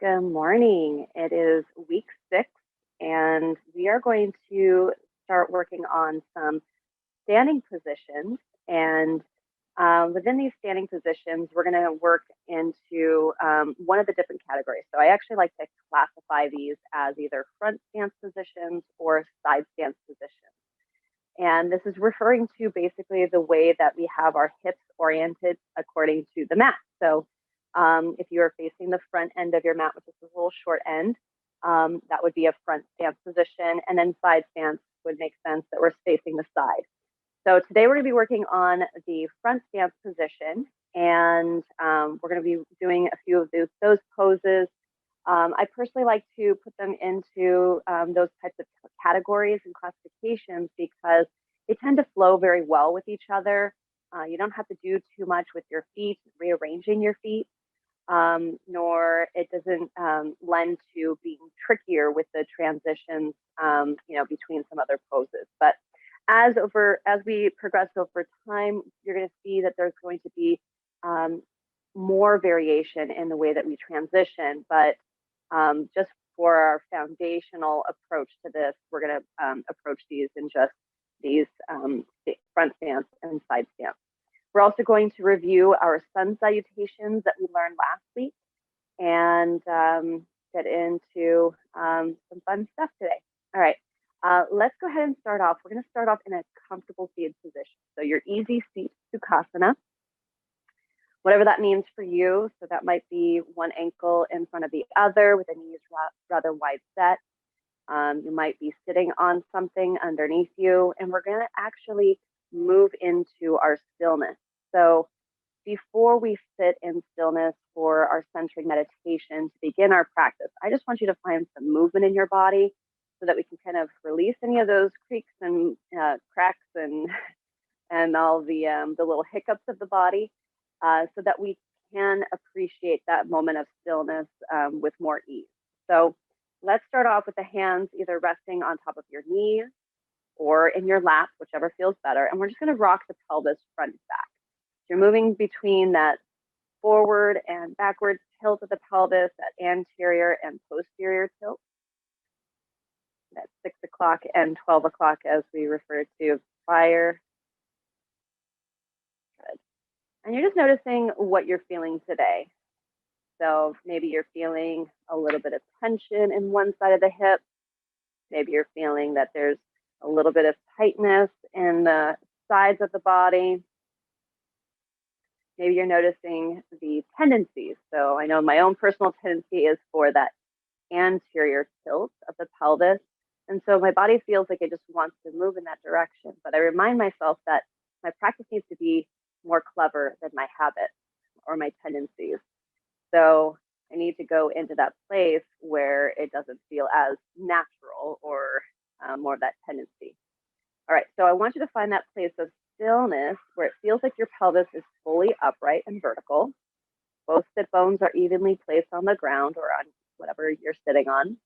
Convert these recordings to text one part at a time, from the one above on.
Good morning. It is week 6, and we are going to start working on some standing positions. And within these standing positions, we're going to work into one of the different categories. So I actually like to classify these as either front stance positions or side stance positions. And this is referring to basically the way that we have our hips oriented according to the mat. So if you are facing the front end of your mat, which is the little short end, that would be a front stance position. And then side stance would make sense that we're facing the side. So today we're going to be working on the front stance position, and we're going to be doing a few of those poses. I personally like to put them into those types of categories and classifications because they tend to flow very well with each other. You don't have to do too much with your feet, rearranging your feet, nor it doesn't lend to being trickier with the transitions, between some other poses. But as we progress over time, you're going to see that there's going to be more variation in the way that we transition. But just for our foundational approach to this, we're going to approach these in just these front stance and side stance. We're also going to review our sun salutations that we learned last week and get into some fun stuff today. All right, let's go ahead and start off. We're going to start off in a comfortable seated position. So your easy seat Sukhasana, whatever that means for you. So that might be one ankle in front of the other with the knees rather wide set. You might be sitting on something underneath you, and we're going to actually move into our stillness. So before we sit in stillness for our centering meditation to begin our practice, I just want you to find some movement in your body so that we can kind of release any of those creaks and cracks and all the little hiccups of the body, so that we can appreciate that moment of stillness with more ease. So let's start off with the hands either resting on top of your knees or in your lap, whichever feels better. And we're just going to rock the pelvis front and back. So you're moving between that forward and backward tilt of the pelvis, that anterior and posterior tilt. That's 6 o'clock and 12 o'clock as we referred to prior. Good. And you're just noticing what you're feeling today. So maybe you're feeling a little bit of tension in one side of the hip. Maybe you're feeling that there's a little bit of tightness in the sides of the body. Maybe you're noticing the tendencies. So I know my own personal tendency is for that anterior tilt of the pelvis. And so my body feels like it just wants to move in that direction. But I remind myself that my practice needs to be more clever than my habits or my tendencies. So I need to go into that place where it doesn't feel as natural or more of that tendency. All right, so I want you to find that place of stillness where it feels like your pelvis is fully upright and vertical. Both sit bones are evenly placed on the ground or on whatever you're sitting on.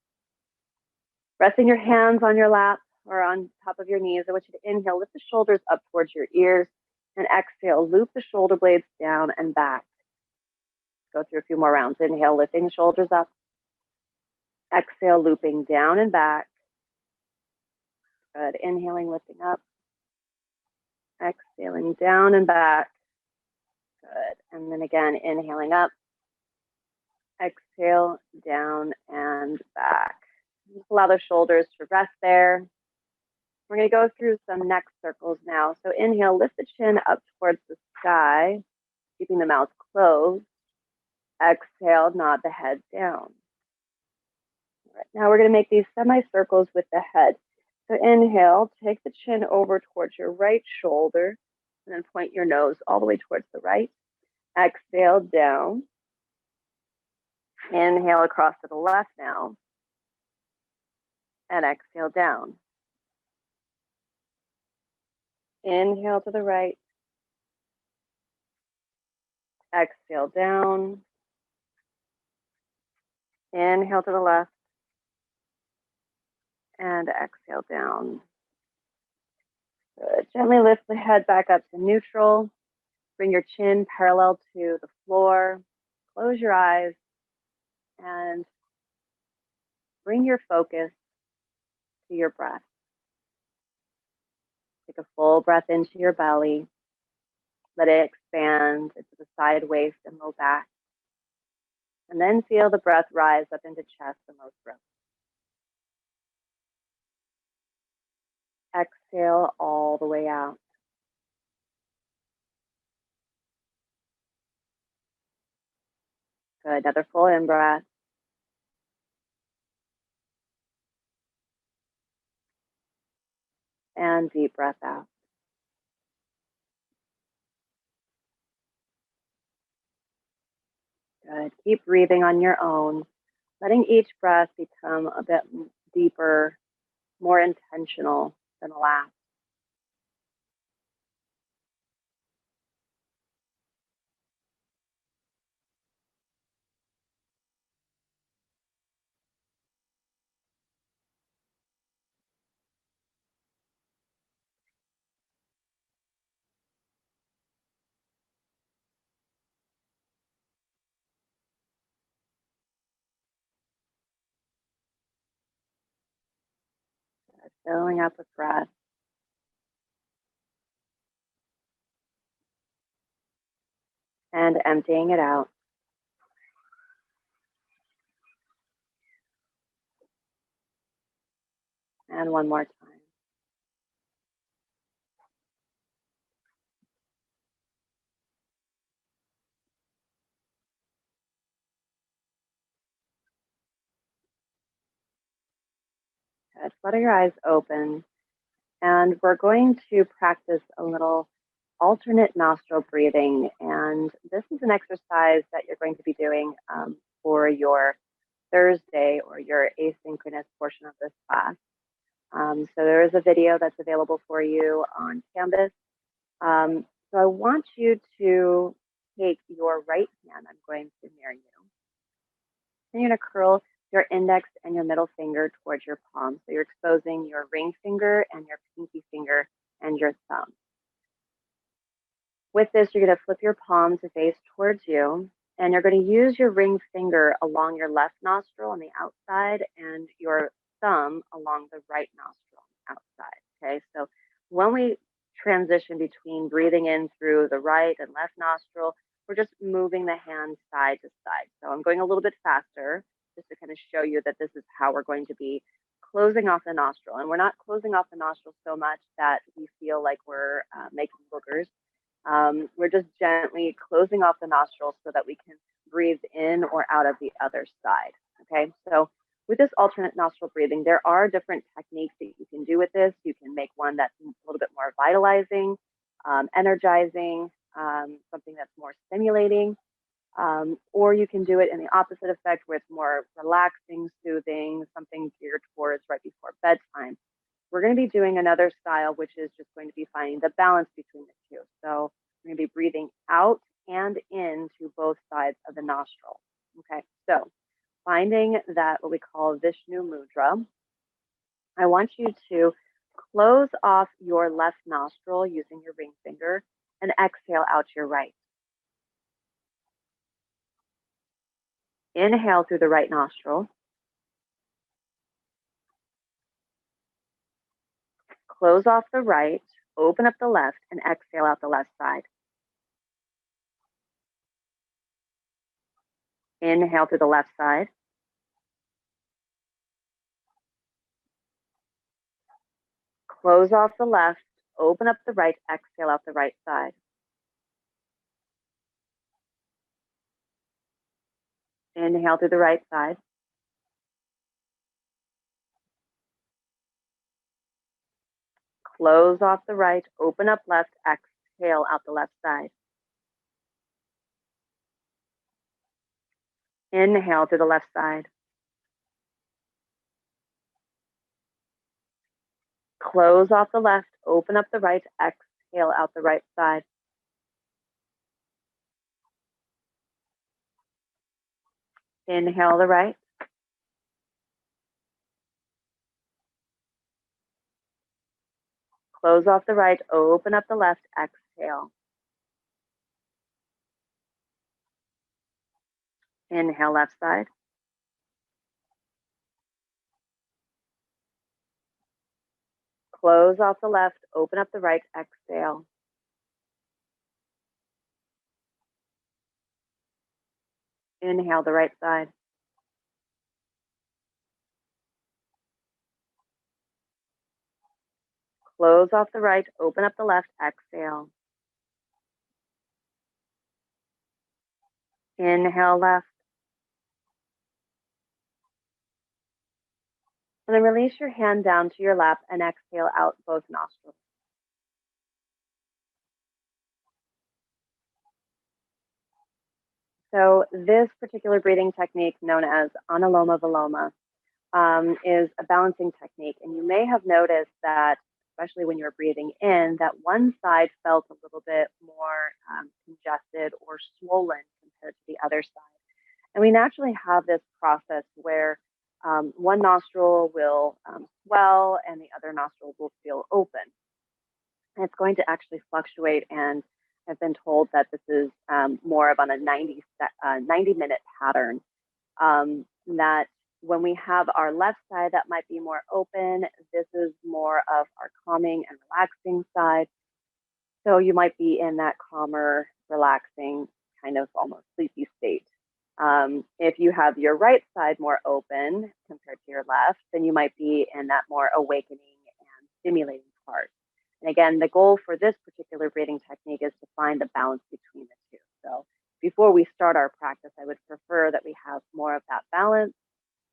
Resting your hands on your lap or on top of your knees, I want you to inhale, lift the shoulders up towards your ears, and exhale, loop the shoulder blades down and back. Go through a few more rounds. Inhale, lifting the shoulders up. Exhale, looping down and back. Good. Inhaling, lifting up. Exhaling down and back. Good. And then again, inhaling up. Exhale, down and back. Just allow the shoulders to rest there. We're going to go through some neck circles now. So inhale, lift the chin up towards the sky, keeping the mouth closed. Exhale, nod the head down. All right, now we're going to make these semicircles with the head. So inhale, take the chin over towards your right shoulder, and then point your nose all the way towards the right. Exhale, down. Inhale across to the left now. And exhale, down. Inhale to the right. Exhale, down. Inhale to the left. And exhale down. Good. Gently lift the head back up to neutral. Bring your chin parallel to the floor. Close your eyes. and bring your focus to your breath. Take a full breath into your belly. Let it expand into the side waist and low back. And then feel the breath rise up into chest and low throat. Exhale all the way out. Good. Another full in breath. And deep breath out. Good. Keep breathing on your own, letting each breath become a bit deeper, more intentional than the last. Good. Filling up with breath. And emptying it out. And one more time. Good. Flutter your eyes open. And we're going to practice a little alternate nostril breathing. And this is an exercise that you're going to be doing for your Thursday or your asynchronous portion of this class. So there is a video that's available for you on Canvas. So I want you to take your right hand. I'm going to mirror you. And you're going to curl your index and your middle finger towards your palm. So you're exposing your ring finger and your pinky finger and your thumb. With this, you're going to flip your palm to face towards you, and you're going to use your ring finger along your left nostril on the outside and your thumb along the right nostril on the outside. Okay, so when we transition between breathing in through the right and left nostril, we're just moving the hand side to side. So I'm going a little bit faster just to kind of show you that this is how we're going to be closing off the nostril. And we're not closing off the nostril so much that we feel like we're making boogers. We're just gently closing off the nostrils so that we can breathe in or out of the other side. Okay, so with this alternate nostril breathing, there are different techniques that you can do with this. You can make one that's a little bit more vitalizing, energizing, something that's more stimulating, or you can do it in the opposite effect where it's more relaxing, soothing, something geared towards right before bedtime. We're going to be doing another style, which is just going to be finding the balance between the two. So we're going to be breathing out and in to both sides of the nostril. Okay, so finding that what we call Vishnu Mudra, I want you to close off your left nostril using your ring finger and exhale out your right. Inhale through the right nostril. Close off the right, open up the left, and exhale out the left side. Inhale through the left side. Close off the left, open up the right, exhale out the right side. Inhale through the right side. Close off the right, open up left, exhale out the left side. Inhale through the left side. Close off the left, open up the right, exhale out the right side. Inhale the right. Close off the right, open up the left, exhale. Inhale left side. Close off the left, open up the right, exhale. Inhale the right side. Close off the right, open up the left, exhale. Inhale left. And then release your hand down to your lap and exhale out both nostrils. So this particular breathing technique, known as anuloma viloma, is a balancing technique. And you may have noticed that, especially when you're breathing in, that one side felt a little bit more congested or swollen compared to the other side. And we naturally have this process where one nostril will swell and the other nostril will feel open. And it's going to actually fluctuate, and I've been told that this is more of on a 90-minute pattern, that when we have our left side that might be more open, this is more of our calming and relaxing side. So you might be in that calmer, relaxing, kind of almost sleepy state. If you have your right side more open compared to your left, then you might be in that more awakening and stimulating part. And again, the goal for this particular breathing technique is to find the balance between the two. So before we start our practice, I would prefer that we have more of that balance,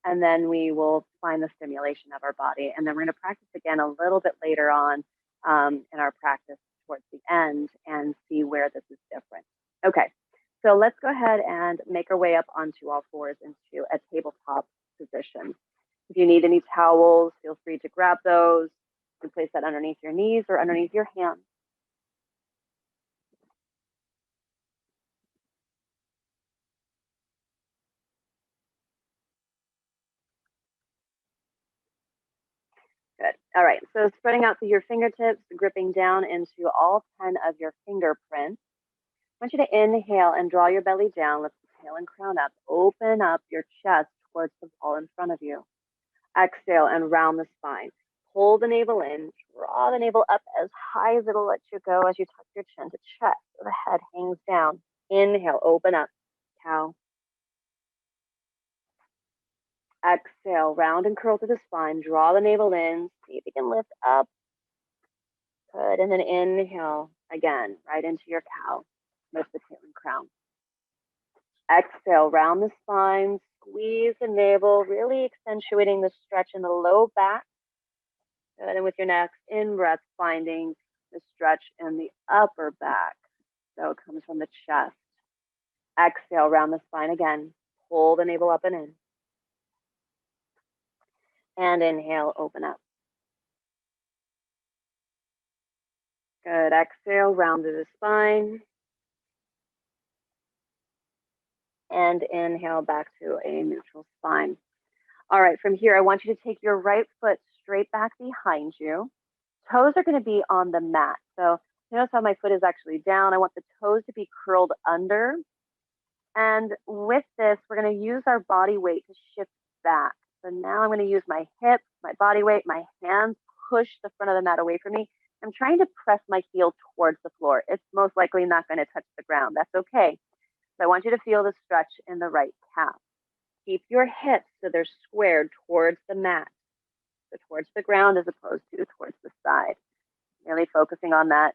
and then we will find the stimulation of our body. And then we're going to practice again a little bit later on in our practice towards the end and see where this is different. Okay, so let's go ahead and make our way up onto all fours into a tabletop position. If you need any towels, feel free to grab those and place that underneath your knees or underneath your hands. Good. All right, so spreading out through your fingertips, gripping down into all 10 of your fingerprints. I want you to inhale and draw your belly down, lift the tail and crown up, open up your chest towards the wall in front of you. Exhale and round the spine. Pull the navel in, draw the navel up as high as it'll let you go as you tuck your chin to chest so the head hangs down. Inhale, open up, cow. Exhale, round and curl through the spine, draw the navel in, see if you can lift up. Good, and then inhale again, right into your cow. Lift the tail and crown. Exhale, round the spine, squeeze the navel, really accentuating the stretch in the low back. Good, and with your next in-breath, finding the stretch in the upper back. So it comes from the chest. Exhale, round the spine again. Pull the navel up and in. And inhale, open up. Good, exhale, round through the spine. And inhale back to a neutral spine. All right, from here, I want you to take your right foot straight back behind you. Toes are going to be on the mat. So notice how my foot is actually down. I want the toes to be curled under. And with this, we're going to use our body weight to shift back. So now I'm going to use my hips, my body weight, my hands, push the front of the mat away from me. I'm trying to press my heel towards the floor. It's most likely not going to touch the ground. That's okay. So I want you to feel the stretch in the right calf. Keep your hips so they're squared towards the mat, so towards the ground as opposed to towards the side. Really focusing on that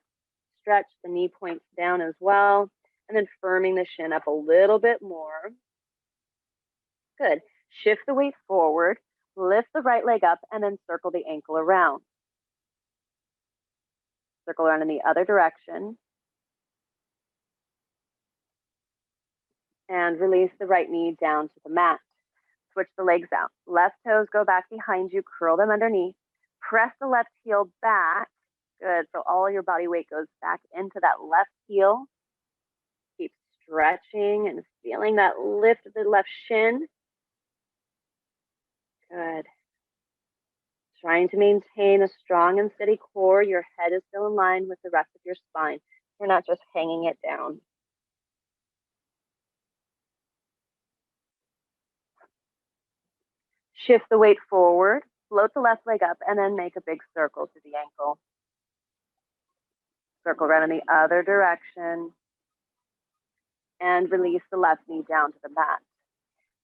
stretch, the knee points down as well, and then firming the shin up a little bit more. Good. Shift the weight forward, lift the right leg up, and then circle the ankle around. Circle around in the other direction. And release the right knee down to the mat. Switch the legs out. Left toes go back behind you, curl them underneath. Press the left heel back. Good, so all your body weight goes back into that left heel. Keep stretching and feeling that lift of the left shin. Good. Trying to maintain a strong and steady core. Your head is still in line with the rest of your spine. You're not just hanging it down. Shift the weight forward. Float the left leg up and then make a big circle to the ankle. Circle around in the other direction. And release the left knee down to the mat.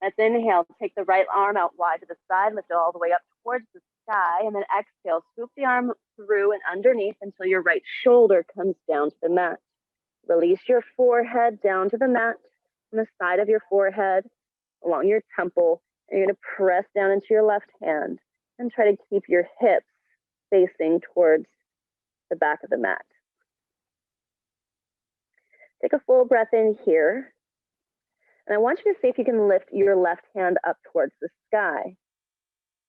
Let's inhale, take the right arm out wide to the side, lift it all the way up towards the sky, and then exhale, swoop the arm through and underneath until your right shoulder comes down to the mat. Release your forehead down to the mat, on the side of your forehead, along your temple, and you're going to press down into your left hand and try to keep your hips facing towards the back of the mat. Take a full breath in here. And I want you to see if you can lift your left hand up towards the sky.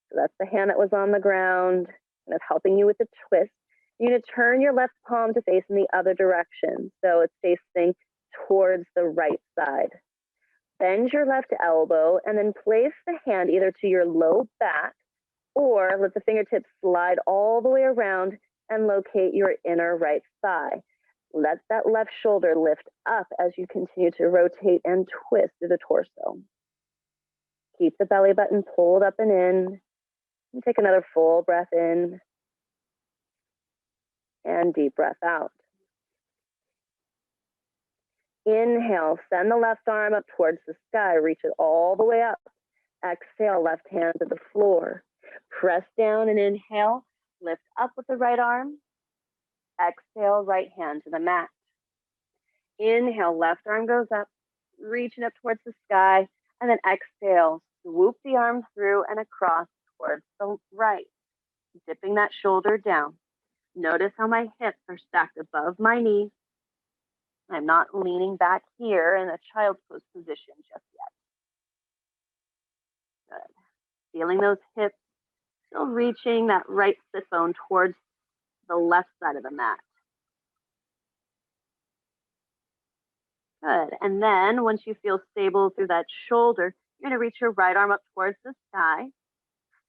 So that's the hand that was on the ground, kind of helping you with the twist. You're going to turn your left palm to face in the other direction. So it's facing towards the right side. Bend your left elbow and then place the hand either to your low back or let the fingertips slide all the way around and locate your inner right thigh. Let that left shoulder lift up as you continue to rotate and twist through the torso. Keep the belly button pulled up and in. And take another full breath in. And deep breath out. Inhale, send the left arm up towards the sky. Reach it all the way up. Exhale, left hand to the floor. Press down and inhale. Lift up with the right arm. Exhale, right hand to the mat. Inhale, left arm goes up, reaching up towards the sky, and then exhale, swoop the arm through and across towards the right, dipping that shoulder down. Notice how my hips are stacked above my knees. I'm not leaning back here in a child's pose position just yet. Good. Feeling those hips, still reaching that right sit bone towards the left side of the mat. Good. And then once you feel stable through that shoulder, you're going to reach your right arm up towards the sky.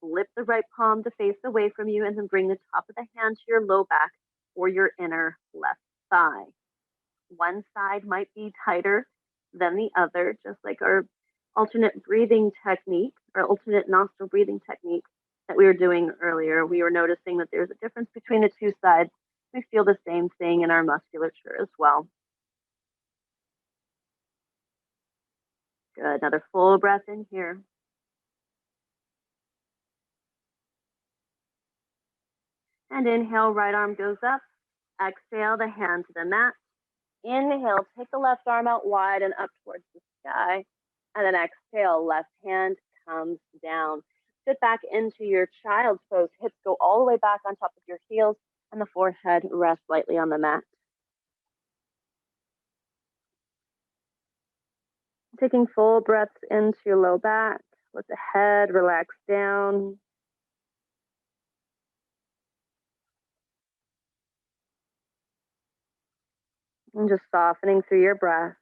Flip the right palm to face away from you and then bring the top of the hand to your low back or your inner left thigh. One side might be tighter than the other, just like our alternate breathing technique or alternate nostril breathing technique that we were doing earlier. We were noticing that there's a difference between the two sides. We feel the same thing in our musculature as well. Good. Another full breath in here. And inhale, right arm goes up. Exhale, the hand to the mat. Inhale, take the left arm out wide and up towards the sky. And then exhale, left hand comes down. Sit back into your child's pose. Hips go all the way back on top of your heels and the forehead rests lightly on the mat. Taking full breaths into your low back. Let the head relax down. And just softening through your breath.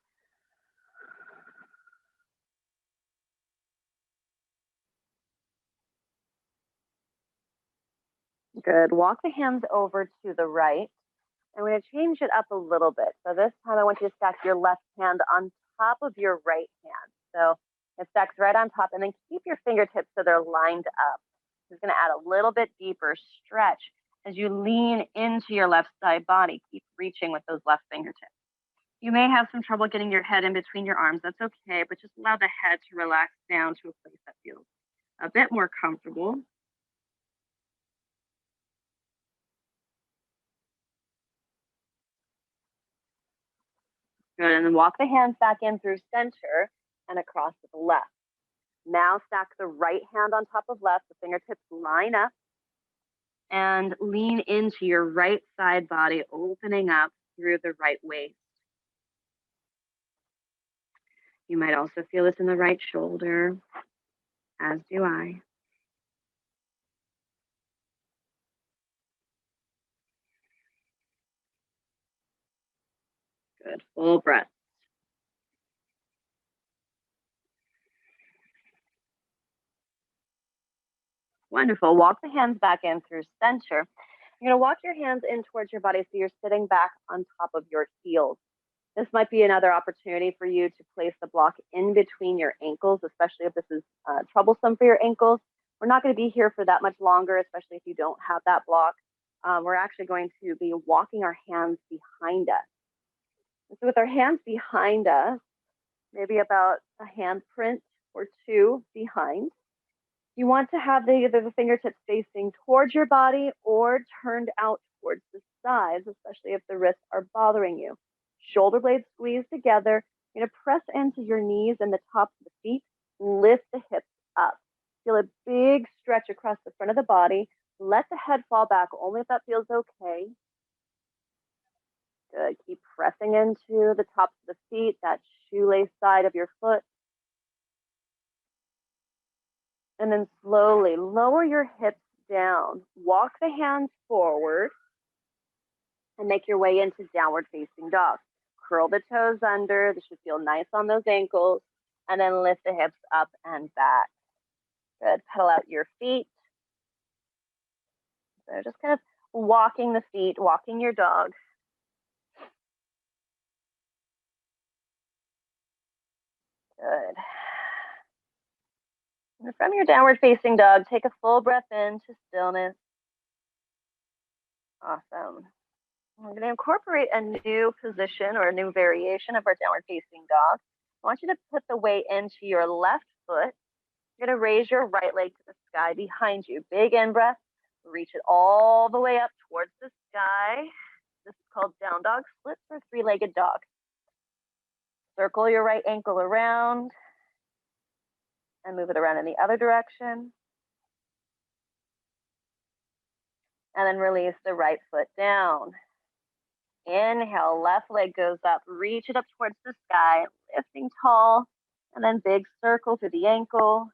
Good. Walk the hands over to the right. And we're going to change it up a little bit. So this time I want you to stack your left hand on top of your right hand. So it stacks right on top, and then keep your fingertips so they're lined up. It's going to add a little bit deeper stretch as you lean into your left side body. Keep reaching with those left fingertips. You may have some trouble getting your head in between your arms. That's okay, but just allow the head to relax down to a place that feels a bit more comfortable. Good, and then walk the hands back in through center and across to the left. Now stack the right hand on top of left, the fingertips line up, and lean into your right side body, opening up through the right waist. You might also feel this in the right shoulder, as do I. Good, full breath. Wonderful. Walk the hands back in through center. You're going to walk your hands in towards your body so you're sitting back on top of your heels. This might be another opportunity for you to place the block in between your ankles, especially if this is troublesome for your ankles, we're not going to be here for that much longer, especially if you don't have that block. We're actually going to be walking our hands behind us. And so with our hands behind us, maybe about a handprint or two behind, you want to have either the fingertips facing towards your body or turned out towards the sides, especially if the wrists are bothering you. Shoulder blades squeeze together. You're going to press into your knees and the tops of the feet. Lift the hips up. Feel a big stretch across the front of the body. Let the head fall back only if that feels okay. Good. Keep pressing into the tops of the feet, that shoelace side of your foot. And then slowly lower your hips down. Walk the hands forward and make your way into downward facing dog. Curl the toes under. This should feel nice on those ankles. And then lift the hips up and back. Good. Pedal out your feet. So just kind of walking the feet, walking your dog. Good. And from your downward facing dog, take a full breath into stillness. Awesome. We're going to incorporate a new position or a new variation of our downward facing dog. I want you to put the weight into your left foot. You're going to raise your right leg to the sky behind you. Big in breath. Reach it all the way up towards the sky. This is called down dog splits or three-legged dog. Circle your right ankle around and move it around in the other direction. And then release the right foot down. Inhale, left leg goes up, reach it up towards the sky, lifting tall, and then big circle through the ankle.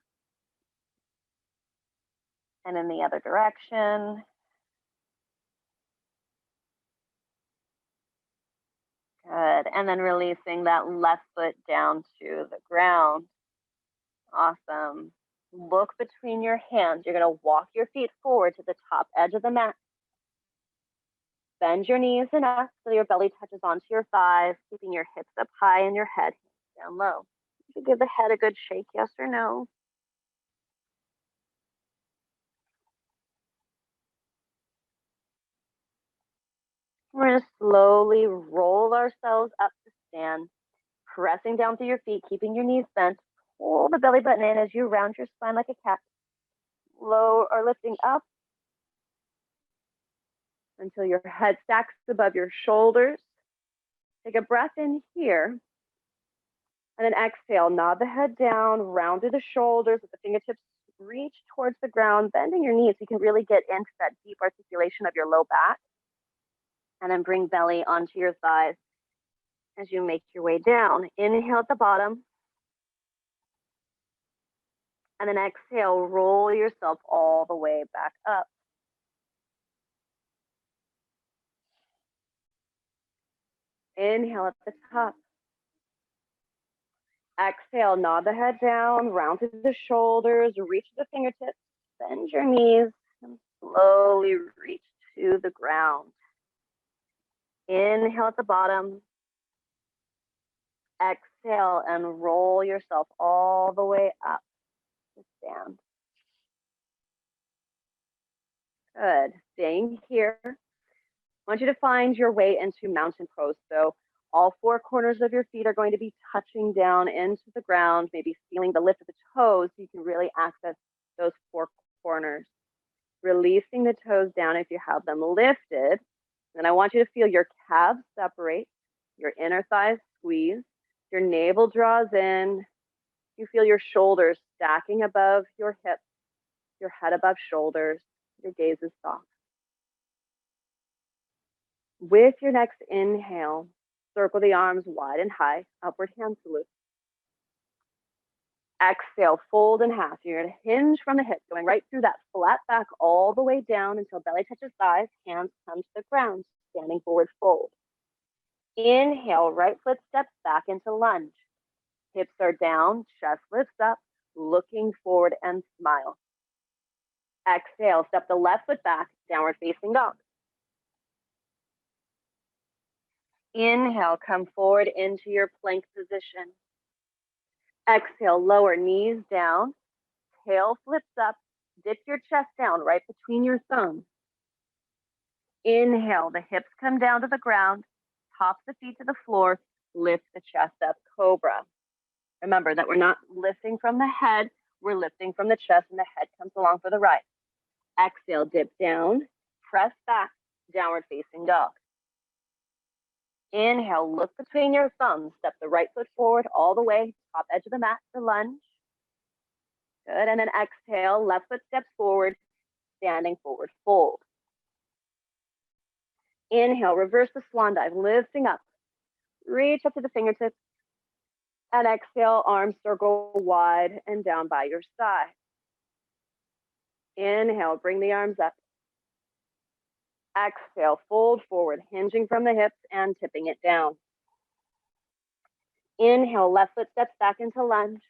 And in the other direction. Good. And then releasing that left foot down to the ground. Awesome. Look between your hands. You're going to walk your feet forward to the top edge of the mat. Bend your knees enough so your belly touches onto your thighs, keeping your hips up high and your head down low. You can give the head a good shake, yes or no. We're going to slowly roll ourselves up to stand, pressing down through your feet, keeping your knees bent. Pull the belly button in as you round your spine like a cat. Low or lifting up until your head stacks above your shoulders. Take a breath in here. And then exhale, nod the head down, round through the shoulders with the fingertips reach towards the ground, bending your knees so you can really get into that deep articulation of your low back. And then bring belly onto your thighs as you make your way down. Inhale at the bottom. And then exhale, roll yourself all the way back up. Inhale at the top. Exhale, nod the head down, round through the shoulders, reach the fingertips, bend your knees, and slowly reach to the ground. Inhale at the bottom. Exhale and roll yourself all the way up to stand. Good. Staying here. I want you to find your way into mountain pose. So all four corners of your feet are going to be touching down into the ground, maybe feeling the lift of the toes so you can really access those four corners. Releasing the toes down if you have them lifted. And I want you to feel your calves separate, your inner thighs squeeze, your navel draws in. You feel your shoulders stacking above your hips, your head above shoulders, your gaze is soft. With your next inhale, circle the arms wide and high, upward hand salute. Exhale, fold in half. You're going to hinge from the hips, going right through that flat back all the way down until belly touches thighs, hands come to the ground, standing forward fold. Inhale, right foot steps back into lunge. Hips are down, chest lifts up, looking forward and smile. Exhale, step the left foot back, downward facing dog. Inhale, come forward into your plank position. Exhale, lower knees down, tail flips up, Dip your chest down right between your thumbs. Inhale, the hips come down to the ground, top the feet to the floor, lift the chest up, cobra. Remember that we're not lifting from the head, we're lifting from the chest and the head comes along for the ride. Exhale, dip down, press back, downward facing dog. Inhale, look between your thumbs, step the right foot forward all the way, top edge of the mat for lunge. Good, and then exhale, left foot steps forward, standing forward fold. Inhale, reverse the swan dive, lifting up. Reach up to the fingertips. And exhale, arms circle wide and down by your side. Inhale, bring the arms up. Exhale, fold forward, hinging from the hips and tipping it down. Inhale, left foot steps back into lunge.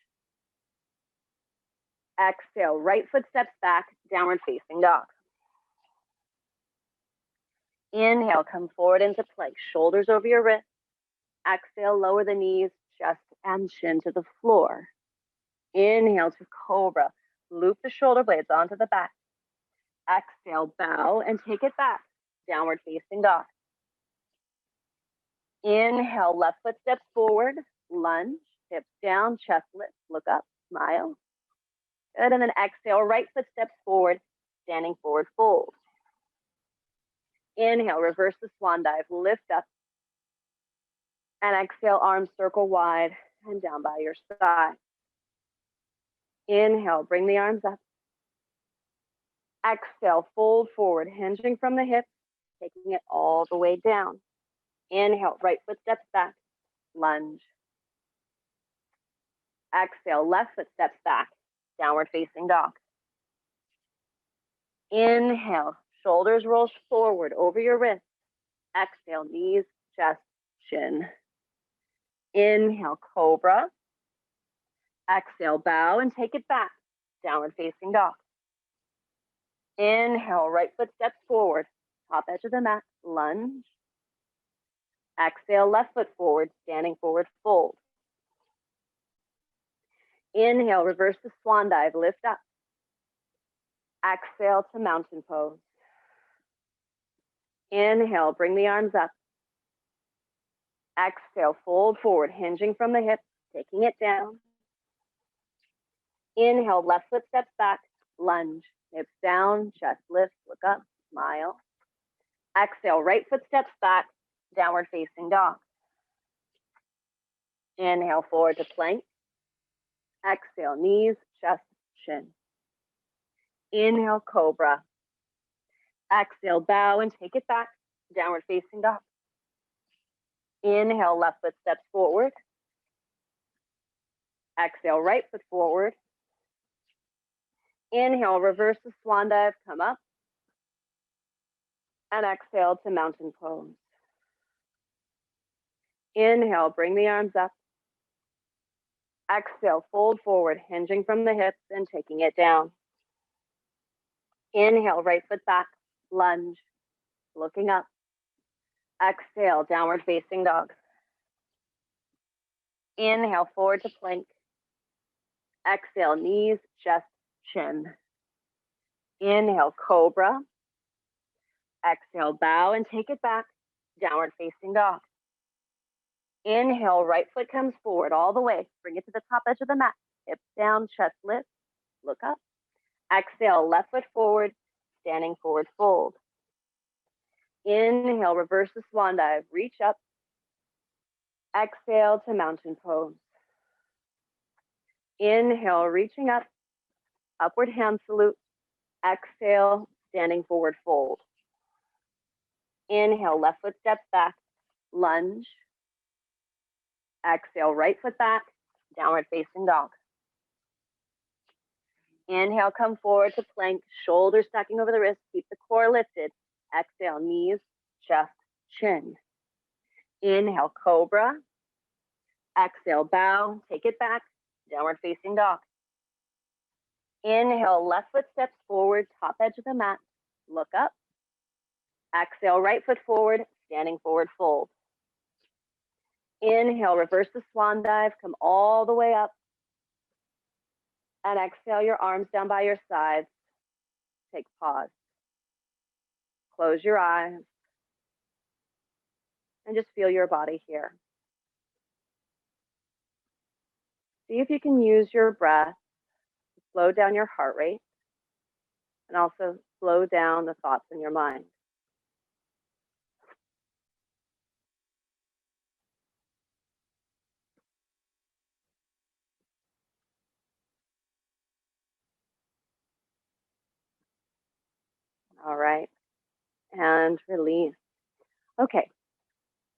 Exhale, right foot steps back, downward facing dog. Inhale, come forward into plank, shoulders over your wrists. Exhale, lower the knees, chest and chin to the floor. Inhale to cobra. Loop the shoulder blades onto the back. Exhale, bow and take it back, downward facing dog. Inhale, left foot steps forward, lunge, hips down, chest lift, look up, smile. Good, and then exhale, right foot steps forward, standing forward fold. Inhale, reverse the swan dive, lift up. And exhale, arms circle wide and down by your side. Inhale, bring the arms up. Exhale, fold forward, hinging from the hips, taking it all the way down. Inhale, right foot steps back, lunge. Exhale, left foot steps back, downward facing dog. Inhale, shoulders roll forward over your wrists. Exhale, knees, chest, chin. Inhale, cobra. Exhale, bow and take it back, downward facing dog. Inhale, right foot steps forward, top edge of the mat, lunge. Exhale, left foot forward, standing forward fold. Inhale, reverse the swan dive, lift up. Exhale to mountain pose. Inhale, bring the arms up. Exhale, fold forward, hinging from the hips, taking it down. Inhale, left foot steps back, lunge, hips down, chest lift, look up, smile. Exhale, right foot steps back, downward facing dog. Inhale, forward to plank. Exhale, knees, chest, chin. Inhale, cobra. Exhale, bow and take it back, downward facing dog. Inhale, left foot steps forward. Exhale, right foot forward. Inhale, reverse the swan dive, come up. And exhale to mountain pose. Inhale, bring the arms up. Exhale, fold forward, hinging from the hips and taking it down. Inhale, right foot back, lunge, looking up. Exhale, downward facing dog. Inhale, forward to plank. Exhale, knees, chest, chin. Inhale, cobra. Exhale, bow and take it back, downward facing dog. Inhale, right foot comes forward all the way. Bring it to the top edge of the mat. Hips down, chest lift, look up. Exhale, left foot forward, standing forward fold. Inhale, reverse the swan dive, reach up. Exhale to mountain pose. Inhale, reaching up, upward hand salute. Exhale, standing forward fold. Inhale, left foot steps back, lunge. Exhale, right foot back, downward facing dog. Inhale, come forward to plank, shoulders stacking over the wrist, keep the core lifted. Exhale, knees, chest, chin. Inhale, cobra. Exhale, bow, take it back, downward facing dog. Inhale, left foot steps forward, top edge of the mat, look up. Exhale, right foot forward, standing forward fold. Inhale, reverse the swan dive, come all the way up. And exhale, your arms down by your sides. take pause. Close your eyes and just feel your body here. See if you can use your breath to slow down your heart rate and also slow down the thoughts in your mind. All right, and release. Okay,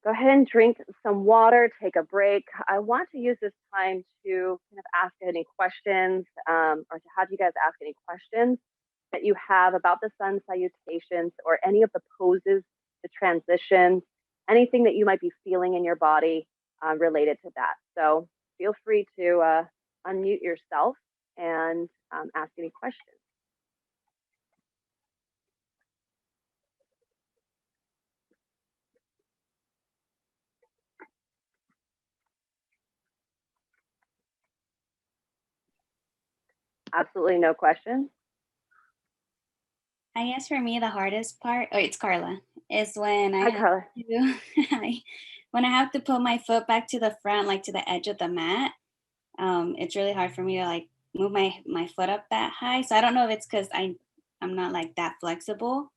go ahead and drink some water, take a break. I want to use this time to kind of ask any questions or to have you guys ask any questions that you have about the sun salutations or any of the poses, the transitions, anything that you might be feeling in your body related to that. So feel free to unmute yourself and ask any questions. Absolutely no questions. I guess for me, the hardest part, oh, it's Carla, is when I Hi, have Carla. to, when I have to put my foot back to the front, like to the edge of the mat. It's really hard for me to like move my foot up that high. So I don't know if it's because I'm not like that flexible,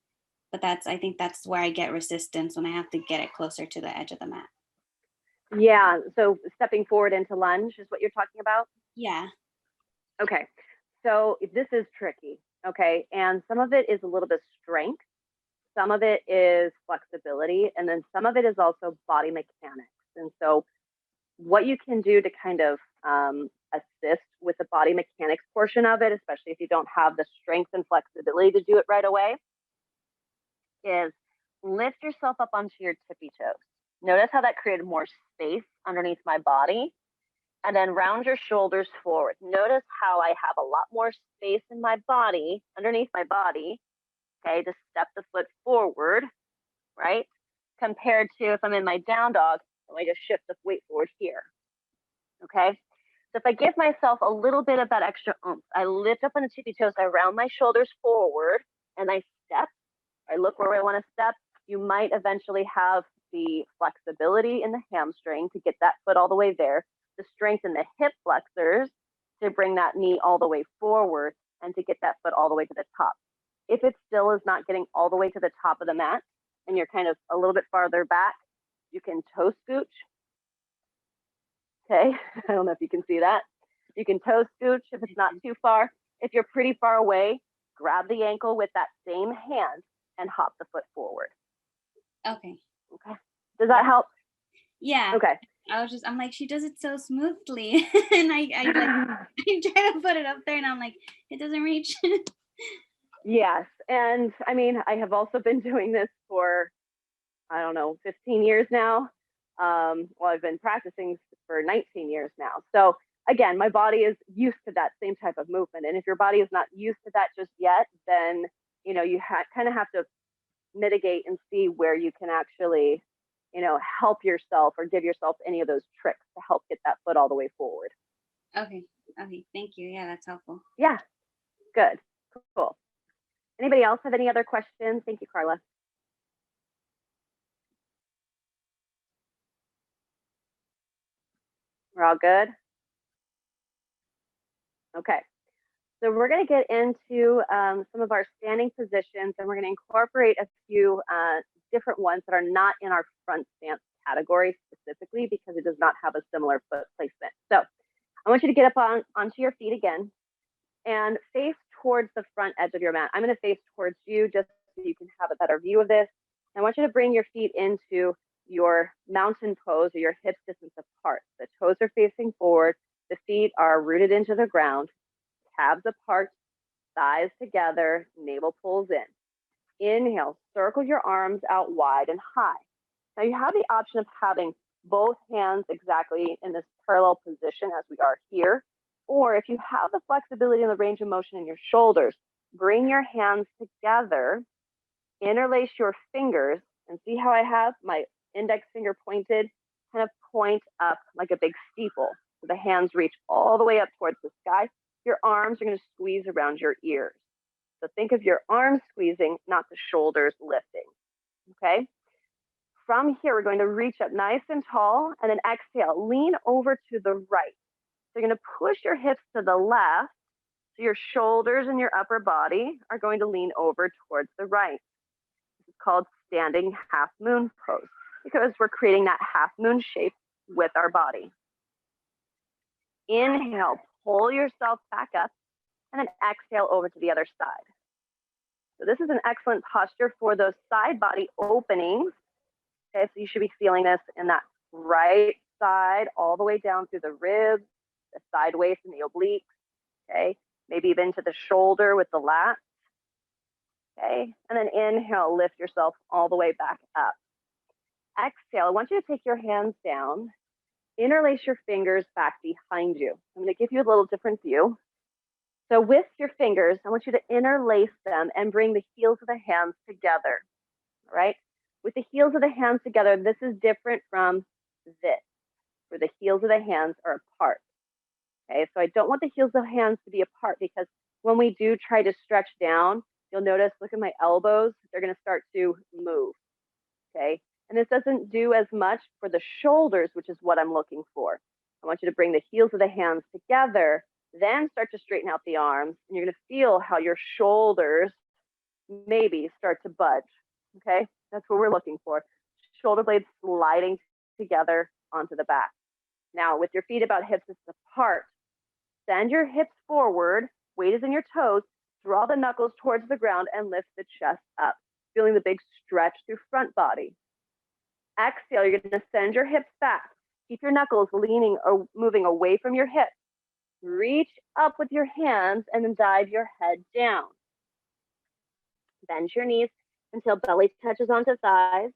but I think that's where I get resistance when I have to get it closer to the edge of the mat. Yeah, so stepping forward into lunge is what you're talking about? Yeah. Okay, so this is tricky, okay? And some of it is a little bit strength, some of it is flexibility, and then some of it is also body mechanics. And so what you can do to kind of assist with the body mechanics portion of it, especially if you don't have the strength and flexibility to do it right away, is lift yourself up onto your tippy toes. Notice how that created more space underneath my body. And then round your shoulders forward. Notice how I have a lot more space in my body, underneath my body, okay, to step the foot forward, right? Compared to if I'm in my down dog, I just shift the weight forward here, okay? So if I give myself a little bit of that extra oomph, I lift up on the tippy toes, I round my shoulders forward, and I step, I look where I want to step. You might eventually have the flexibility in the hamstring to get that foot all the way there, the strength in the hip flexors to bring that knee all the way forward and to get that foot all the way to the top. If it still is not getting all the way to the top of the mat and you're kind of a little bit farther back, you can toe scooch. Okay, I don't know if you can see that. You can toe scooch if it's not too far. If you're pretty far away, grab the ankle with that same hand and hop the foot forward. Okay. Okay. Does that help? Yeah. Okay. I'm like, she does it so smoothly. And I try to put it up there and I'm like, it doesn't reach. Yes. And I mean, I have also been doing this for, I don't know, 15 years now. Well, I've been practicing for 19 years now. So again, my body is used to that same type of movement. And if your body is not used to that just yet, then, you know, you kind of have to mitigate and see where you can actually, you know, help yourself or give yourself any of those tricks to help get that foot all the way forward. Okay. Thank you. Yeah, that's helpful. Yeah. Good. Cool. Anybody else have any other questions? Thank you, Carla. We're all good? Okay. So we're going to get into some of our standing positions, and we're going to incorporate a few different ones that are not in our front stance category specifically because it does not have a similar foot placement. So I want you to get up onto your feet again and face towards the front edge of your mat. I'm going to face towards you just so you can have a better view of this. I want you to bring your feet into your mountain pose or your hips distance apart. The toes are facing forward. The feet are rooted into the ground. Calves apart, thighs together, navel pulls in. Inhale, circle your arms out wide and high. Now you have the option of having both hands exactly in this parallel position as we are here, or if you have the flexibility and the range of motion in your shoulders, bring your hands together, interlace your fingers, and see how I have my index finger pointed, kind of point up like a big steeple. So the hands reach all the way up towards the sky. Your arms are going to squeeze around your ears. So think of your arms squeezing, not the shoulders lifting, okay? From here, we're going to reach up nice and tall, and then exhale, lean over to the right. So you're gonna push your hips to the left, so your shoulders and your upper body are going to lean over towards the right. This is called standing half moon pose, because we're creating that half moon shape with our body. Inhale, pull yourself back up, and then exhale over to the other side. So this is an excellent posture for those side body openings. Okay, so you should be feeling this in that right side all the way down through the ribs, the side waist and the obliques. Okay, maybe even to the shoulder with the lats. Okay, and then inhale, lift yourself all the way back up. Exhale, I want you to take your hands down, interlace your fingers back behind you. I'm going to give you a little different view. So with your fingers, I want you to interlace them and bring the heels of the hands together, all right? With the heels of the hands together, this is different from this, where the heels of the hands are apart, okay? So I don't want the heels of the hands to be apart, because when we do try to stretch down, you'll notice, look at my elbows, they're gonna start to move, okay? And this doesn't do as much for the shoulders, which is what I'm looking for. I want you to bring the heels of the hands together, then start to straighten out the arms, and you're gonna feel how your shoulders maybe start to budge, okay? That's what we're looking for. Shoulder blades sliding together onto the back. Now, with your feet about hip distance apart, send your hips forward, weight is in your toes, draw the knuckles towards the ground and lift the chest up, feeling the big stretch through front body. Exhale, you're gonna send your hips back. Keep your knuckles leaning or moving away from your hips. Reach up with your hands and then dive your head down. Bend your knees until belly touches onto thighs.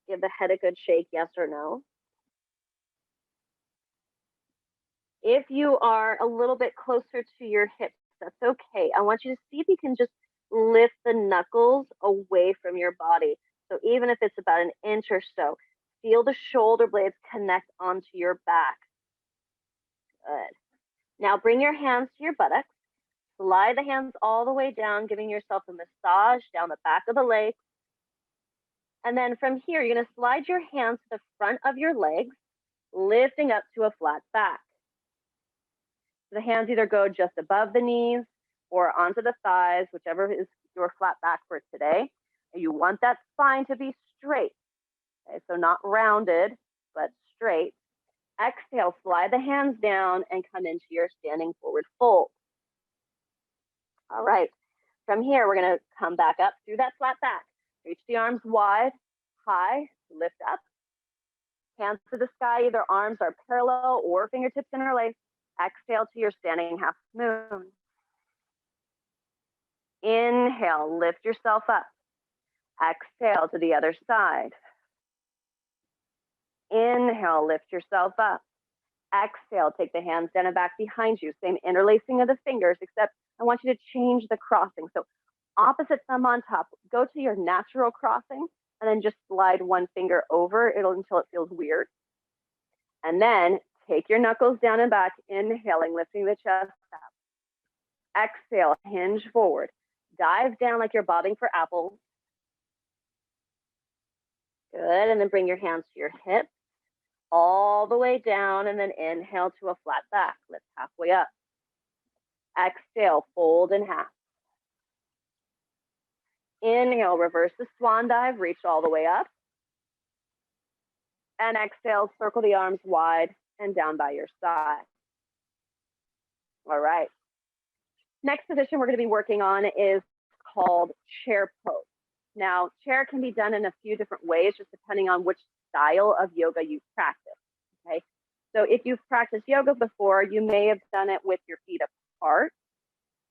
Give the head a good shake, yes or no. If you are a little bit closer to your hips, that's okay. I want you to see if you can just lift the knuckles away from your body. So even if it's about an inch or so, feel the shoulder blades connect onto your back. Good. Now bring your hands to your buttocks. Slide the hands all the way down, giving yourself a massage down the back of the legs. And then from here, you're gonna slide your hands to the front of your legs, lifting up to a flat back. The hands either go just above the knees or onto the thighs, whichever is your flat back for today. And you want that spine to be straight. Okay, so not rounded, but straight. Exhale, slide the hands down and come into your standing forward fold. All right, from here, we're gonna come back up through that flat back. Reach the arms wide, high, lift up. Hands to the sky, either arms are parallel or fingertips interlaced. Exhale to your standing half moon. Inhale, lift yourself up. Exhale to the other side. Inhale, lift yourself up. Exhale, take the hands down and back behind you. Same interlacing of the fingers, except I want you to change the crossing. So opposite thumb on top, go to your natural crossing and then just slide one finger over until it feels weird. And then take your knuckles down and back, inhaling, lifting the chest up. Exhale, hinge forward. Dive down like you're bobbing for apples. Good, and then bring your hands to your hips, all the way down, and then inhale to a flat back. Lift halfway up. Exhale, fold in half. Inhale, reverse the swan dive, reach all the way up. And exhale, circle the arms wide and down by your side. All right. Next position we're going to be working on is called chair pose. Now, chair can be done in a few different ways, just depending on which style of yoga you practice, okay? So if you've practiced yoga before, you may have done it with your feet apart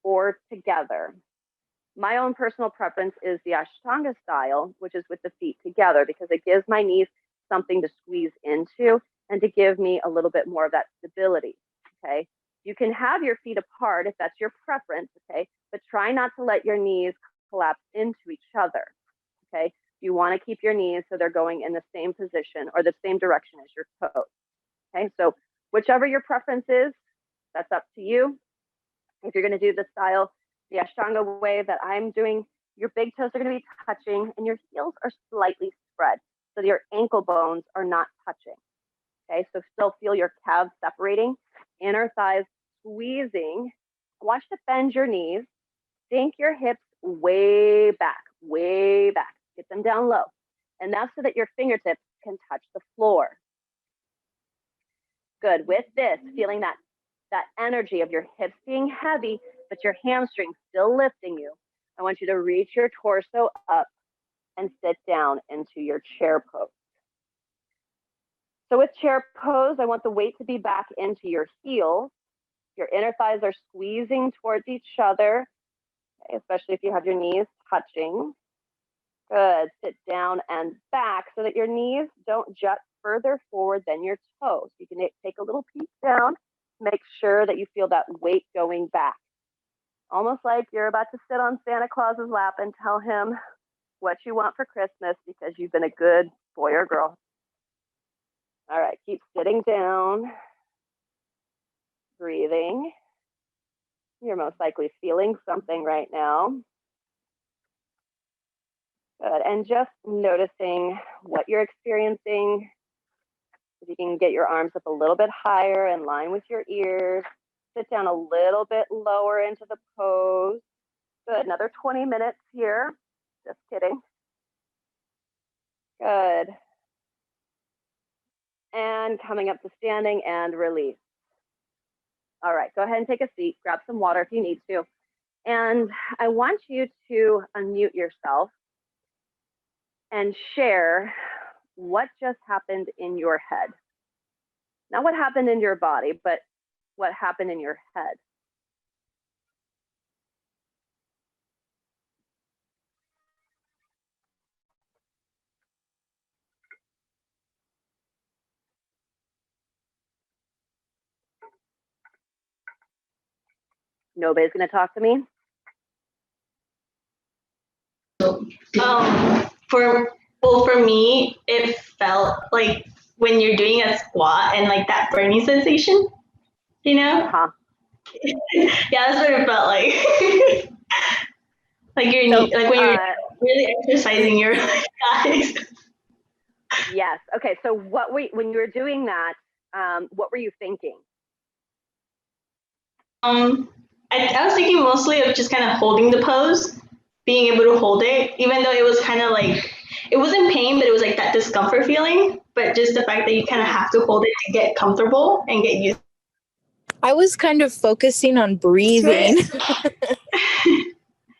or together. My own personal preference is the Ashtanga style, which is with the feet together, because it gives my knees something to squeeze into and to give me a little bit more of that stability, okay? You can have your feet apart if that's your preference, okay? But try not to let your knees collapse into each other, okay? You want to keep your knees so they're going in the same position or the same direction as your toes, okay? So whichever your preference is, that's up to you. If you're going to do the style, the Ashtanga way that I'm doing, your big toes are going to be touching and your heels are slightly spread so that your ankle bones are not touching. Okay, so still feel your calves separating, inner thighs squeezing. Watch to bend your knees, sink your hips way back, get them down low. And that's so that your fingertips can touch the floor. Good. With this, feeling that energy of your hips being heavy, but your hamstrings still lifting you, I want you to reach your torso up and sit down into your chair pose. So with chair pose, I want the weight to be back into your heels. Your inner thighs are squeezing towards each other, especially if you have your knees touching. Good. Sit down and back so that your knees don't jut further forward than your toes. You can take a little peek down, make sure that you feel that weight going back. Almost like you're about to sit on Santa Claus's lap and tell him what you want for Christmas because you've been a good boy or girl. All right, keep sitting down, breathing. You're most likely feeling something right now. Good, and just noticing what you're experiencing. If you can get your arms up a little bit higher in line with your ears, sit down a little bit lower into the pose. Good, another 20 minutes here. Just kidding. Good. And coming up to standing and release. All right, go ahead and take a seat, grab some water if you need to. And I want you to unmute yourself and share what just happened in your head. Not what happened in your body, but what happened in your head. Nobody's going to talk to me? For me, it felt like when you're doing a squat and like that burning sensation, you know? Uh-huh. Yeah, that's what it felt like. Like like when you're really exercising your thighs. Yes. Okay. So when you were doing that, what were you thinking? I was thinking mostly of just kind of holding the pose, being able to hold it, even though it was kind of like, it wasn't pain, but it was like that discomfort feeling. But just the fact that you kind of have to hold it to get comfortable and get used. I was kind of focusing on breathing.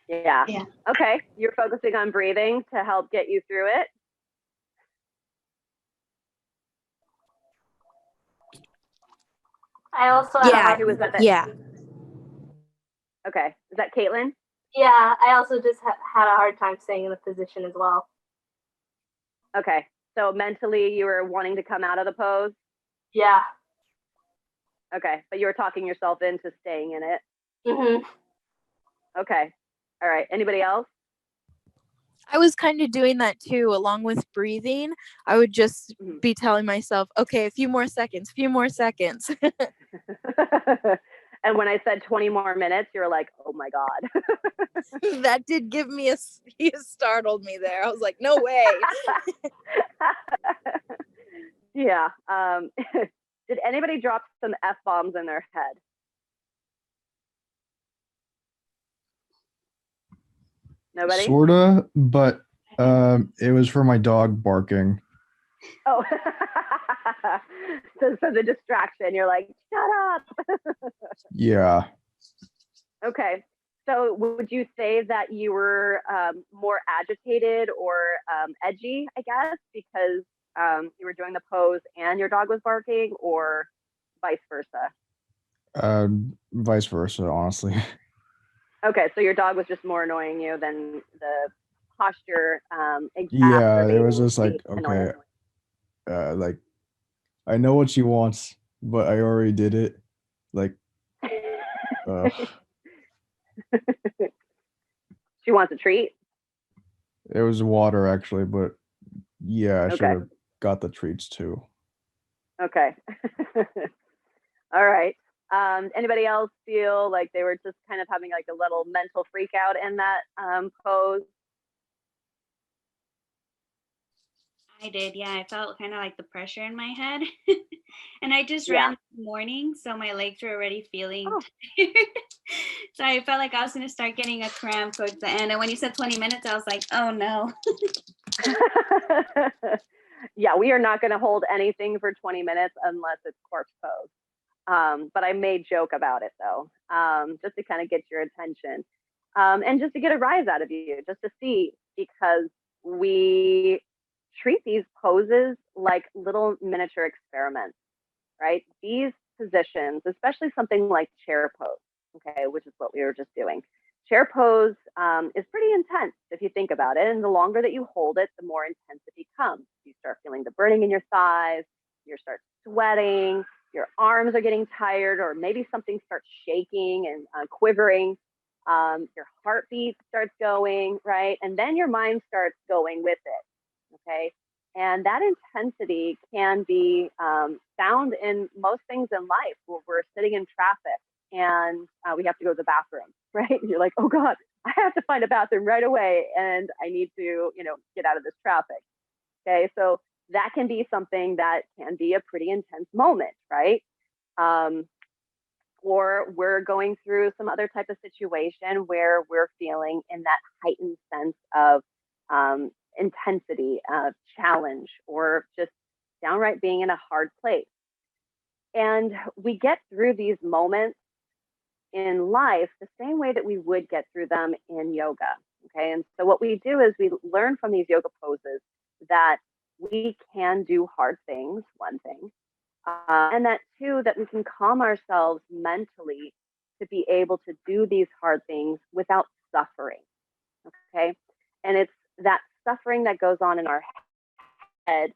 Yeah. Okay. You're focusing on breathing to help get you through it. I also Who was that? Yeah. Okay. Is that Caitlin? Yeah, I also just had a hard time staying in the position as well. Okay. So mentally you were wanting to come out of the pose? Yeah. Okay. But you were talking yourself into staying in it? Mm-hmm. Okay. All right. Anybody else? I was kind of doing that too, along with breathing. I would just be telling myself, okay, a few more seconds. And when I said 20 more minutes, you're like, oh my God. That did give me you startled me there. I was like, no way. Yeah. Did anybody drop some F-bombs in their head? Nobody? Sorta, but it was for my dog barking. Oh, so the distraction, you're like, shut up. Yeah. Okay. So would you say that you were more agitated or edgy, I guess, because you were doing the pose and your dog was barking, or vice versa? Vice versa, honestly. Okay, so your dog was just more annoying you than the posture. Yeah, it was just like, okay, like I know what she wants, but I already did it. Like, She wants a treat? it was water actually, but yeah, I should Okay. have got the treats too. Okay. All right. Anybody else feel like they were just kind of having like a little mental freak out in that pose? I did, yeah. I felt kind of like the pressure in my head. And I just Yeah. ran this morning, so my legs were already feeling Oh. tired. So I felt like I was going to start getting a cramp towards the end. And when you said 20 minutes, I was like, oh no. Yeah, we are not going to hold anything for 20 minutes unless it's corpse pose. But I made joke about it though, just to kind of get your attention, and just to get a rise out of you, just to see, because we treat these poses like little miniature experiments, right? These positions, especially something like chair pose, okay, which is what we were just doing. Chair pose is pretty intense if you think about it. And the longer that you hold it, the more intense it becomes. You start feeling the burning in your thighs, you start sweating, your arms are getting tired, or maybe something starts shaking and quivering. Your heartbeat starts going, right? And then your mind starts going with it, okay? And that intensity can be found in most things in life. Where we're sitting in traffic and we have to go to the bathroom, right? And you're like, oh God, I have to find a bathroom right away, and I need to, get out of this traffic. Okay, so that can be something that can be a pretty intense moment, right? Or we're going through some other type of situation where we're feeling in that heightened sense of intensity, challenge, or just downright being in a hard place. And we get through these moments in life the same way that we would get through them in yoga. Okay, and so what we do is we learn from these yoga poses that we can do hard things, one thing, and that two, that we can calm ourselves mentally to be able to do these hard things without suffering. Okay, and it's that suffering that goes on in our head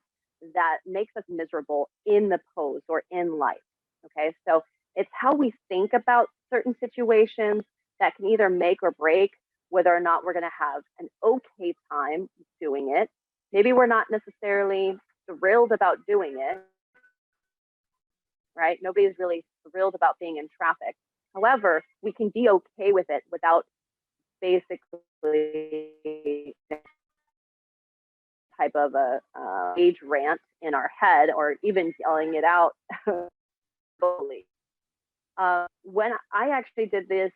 that makes us miserable in the pose or in life. Okay, so it's how we think about certain situations that can either make or break whether or not we're going to have an okay time doing it. Maybe we're not necessarily thrilled about doing it, right? Nobody's really thrilled about being in traffic. However, we can be okay with it without basically type of a rage rant in our head, or even yelling it out fully. When I actually did this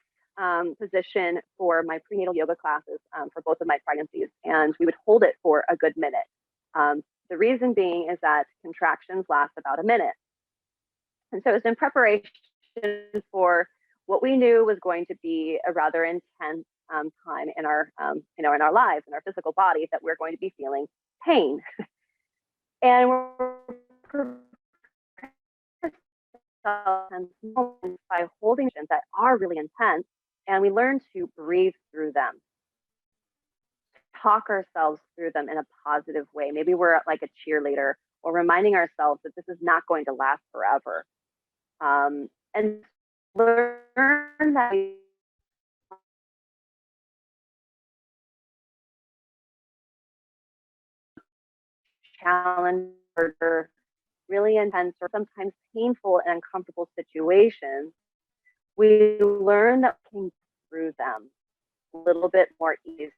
position for my prenatal yoga classes for both of my pregnancies, and we would hold it for a good minute. The reason being is that contractions last about a minute. And so it was in preparation for what we knew was going to be a rather intense time in our, in our lives, in our physical bodies, that we're going to be feeling pain. And we're by holding that are really intense, and we learn to breathe through them, talk ourselves through them in a positive way. Maybe we're like a cheerleader, or reminding ourselves that this is not going to last forever. And learn that challenge or really intense or sometimes painful and uncomfortable situations, we learn that we can get through them a little bit more easily.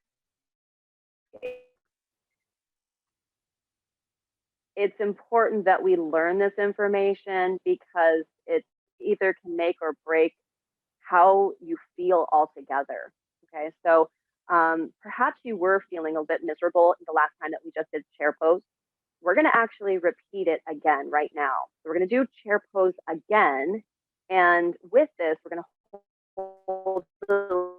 It's important that we learn this information because it either can make or break how you feel altogether. Okay, so perhaps you were feeling a bit miserable the last time that we just did chair pose. We're going to actually repeat it again right now. So we're going to do chair pose again. And with this, we're going to hold the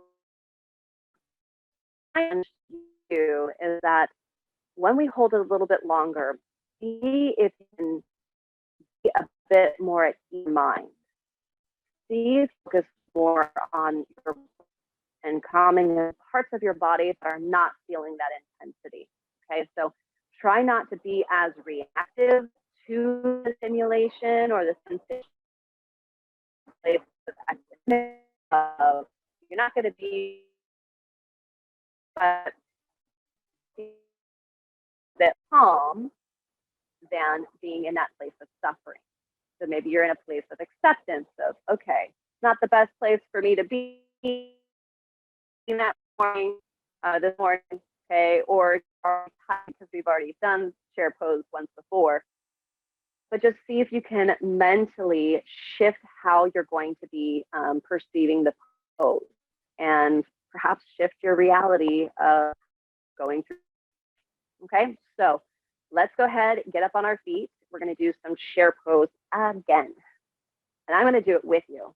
do is that when we hold it a little bit longer, see if you can be a bit more at ease mind. See if you focus more on your and calming the parts of your body that are not feeling that intensity. Okay, so try not to be as reactive to the stimulation or the sensation. You're not going to be a bit calm than being in that place of suffering. So maybe you're in a place of acceptance of, okay, it's not the best place for me to be that morning, this morning, okay, or because we've already done chair pose once before. But just see if you can mentally shift how you're going to be perceiving the pose, and perhaps shift your reality of going through. Okay, so let's go ahead and get up on our feet. We're going to do some chair pose again. And I'm going to do it with you.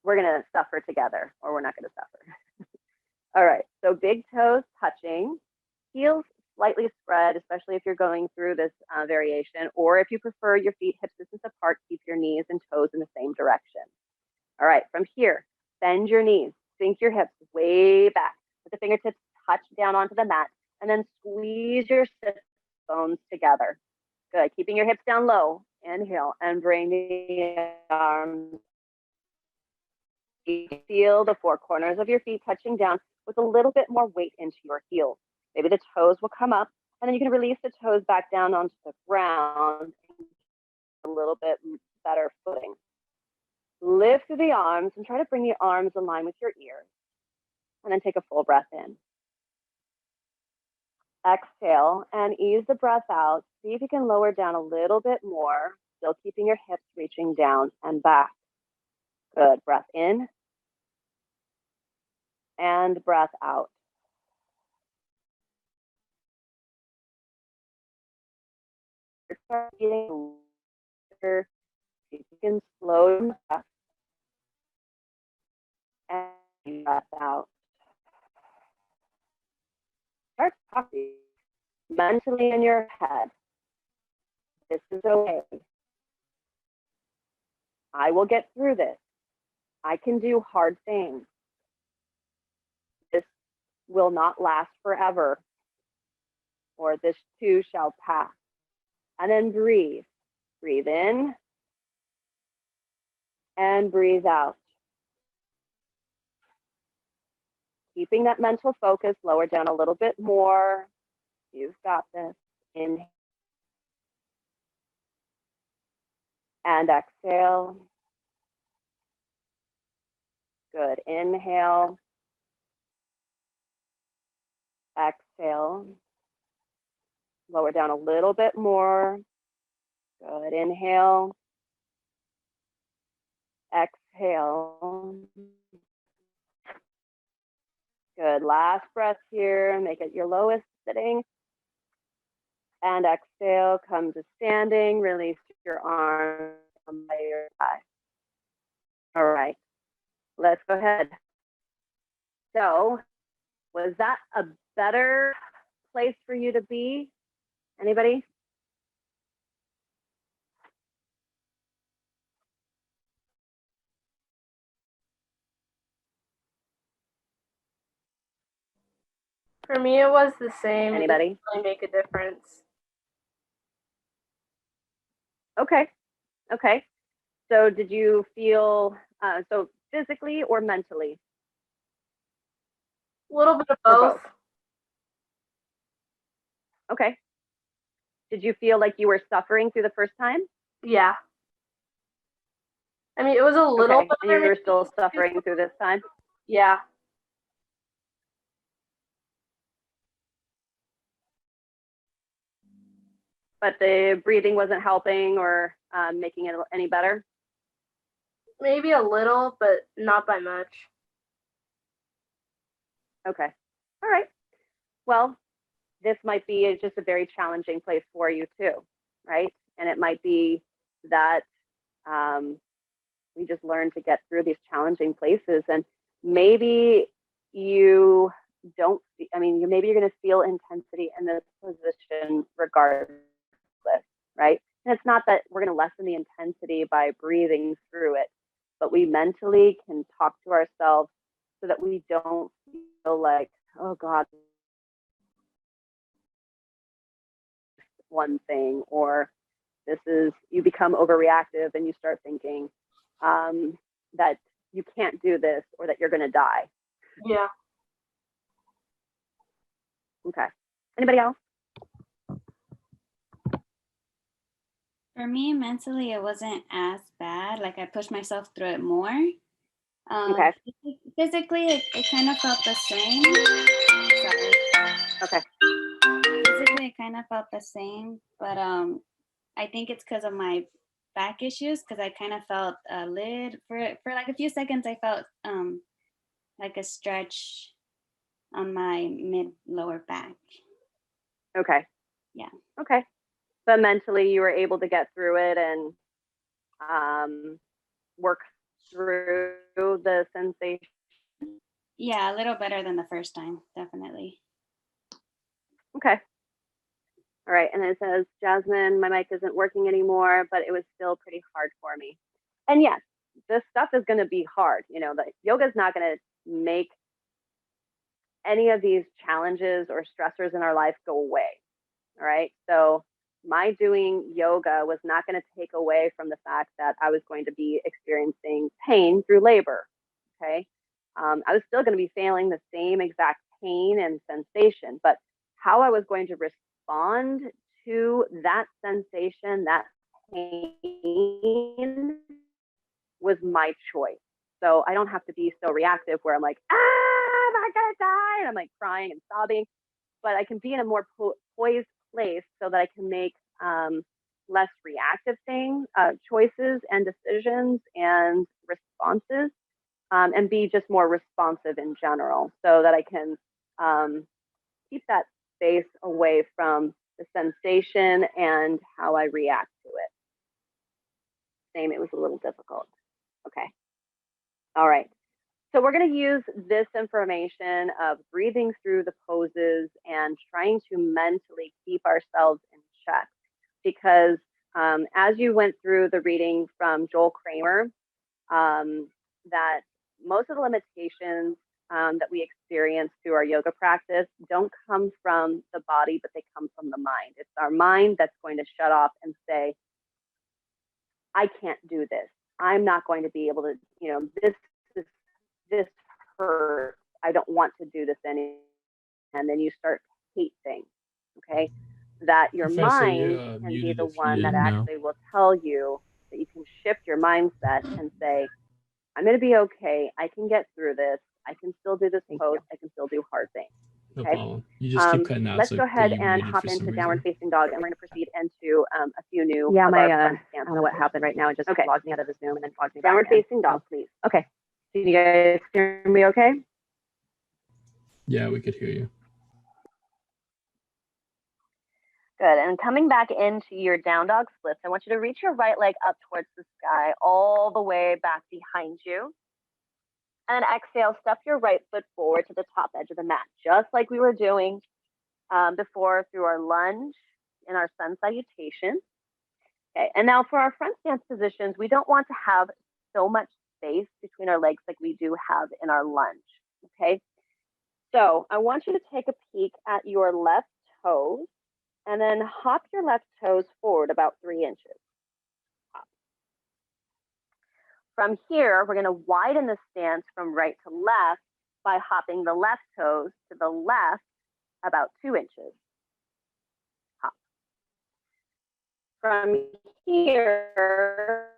We're going to suffer together, or we're not going to suffer. All right, so big toes touching, heels slightly spread, especially if you're going through this variation, or if you prefer your feet hip distance apart, keep your knees and toes in the same direction. All right, from here, bend your knees, sink your hips way back, let the fingertips touch down onto the mat, and then squeeze your sit bones together. Good, keeping your hips down low, inhale, and bring the arms. Feel the four corners of your feet touching down with a little bit more weight into your heels. Maybe the toes will come up, and then you can release the toes back down onto the ground, a little bit better footing. Lift the arms and try to bring the arms in line with your ears, and then take a full breath in. Exhale and ease the breath out. See if you can lower down a little bit more, still keeping your hips reaching down and back. Good, breath in and breath out. Start getting lighter. You can slow down the breath and breath out. Start talking mentally in your head. This is okay. I will get through this. I can do hard things. This will not last forever, or this too shall pass. And then breathe. Breathe in and breathe out. Keeping that mental focus, lower down a little bit more. You've got this. Inhale and exhale. Good. Inhale. Exhale. Lower down a little bit more. Good. Inhale. Exhale. Good. Last breath here. Make it your lowest sitting. And exhale. Come to standing. Release your arms by your side. All right. Let's go ahead. So, was that a better place for you to be? Anybody? For me, it was the same. Anybody? It didn't really make a difference. Okay. Okay. So did you feel, so physically or mentally? A little bit of Or both. Okay. Did you feel like you were suffering through the first time? Yeah. I mean, it was a little Okay. And you better. were still suffering through this time? Yeah. But the breathing wasn't helping or making it any better? Maybe a little, but not by much. Okay. All right. Well, this might be just a very challenging place for you too, right? And it might be that we just learn to get through these challenging places, and maybe you don't, I mean, maybe you're going to feel intensity in this position regardless, right? And it's not that we're going to lessen the intensity by breathing through it, but we mentally can talk to ourselves so that we don't feel like, oh God, one thing, or this is, you become overreactive and you start thinking that you can't do this or that you're going to die. Yeah. Okay. Anybody else? For me, mentally, it wasn't as bad. Like I pushed myself through it more. Okay. Physically, it kind of felt the same. Sorry. Okay. Physically, it kind of felt the same, but I think it's because of my back issues. Because I kind of felt a lid for like a few seconds. I felt like a stretch on my mid lower back. Okay. Yeah. Okay. But mentally, you were able to get through it and work through the sensation. Yeah, a little better than the first time, definitely. Okay. All right. And it says, Jasmine, my mic isn't working anymore, but it was still pretty hard for me. And yes, this stuff is going to be hard. You know, the yoga is not going to make any of these challenges or stressors in our life go away. All right. So my doing yoga was not going to take away from the fact that I was going to be experiencing pain through labor. Okay. I was still going to be feeling the same exact pain and sensation, but how I was going to respond to that sensation, that pain, was my choice. So I don't have to be so reactive where I'm like, I'm not going to die. And I'm like crying and sobbing, but I can be in a more poised place so that I can make less reactive choices and decisions and responses, and be just more responsive in general, so that I can keep that space away from the sensation and how I react to it. Same, it was a little difficult. Okay. All right. So we're going to use this information of breathing through the poses and trying to mentally keep ourselves in check, because as you went through the reading from Joel Kramer, that most of the limitations that we experience through our yoga practice don't come from the body, but they come from the mind. It's our mind that's going to shut off and say, I can't do this. I'm not going to be able to, this hurts. I don't want to do this anymore. And then you start to hate things, okay? That your Professor, mind can be the one that now. actually will tell you that you can shift your mindset and say, I'm going to be okay. I can get through this. I can still do this pose. I can still do hard things. No Okay. problem. You just keep cutting out. Let's so go ahead that you and muted hop for some into downward reason. facing dog, and we're going to proceed into a few new. Yeah, of my our front I don't know what happened right now. It just Okay. logged me out of the Zoom and then logged me back Downward in. facing dog, please. Okay. Can you guys hear me okay? Yeah, we could hear you. Good. And coming back into your down dog splits, I want you to reach your right leg up towards the sky, all the way back behind you. And then exhale, step your right foot forward to the top edge of the mat, just like we were doing before through our lunge and our sun salutation. Okay. And now for our front stance positions, we don't want to have so much space between our legs like we do have in our lunge. Okay. So I want you to take a peek at your left toes and then hop your left toes forward about 3 inches. Hop. From here, we're going to widen the stance from right to left by hopping the left toes to the left about 2 inches. Hop. From here,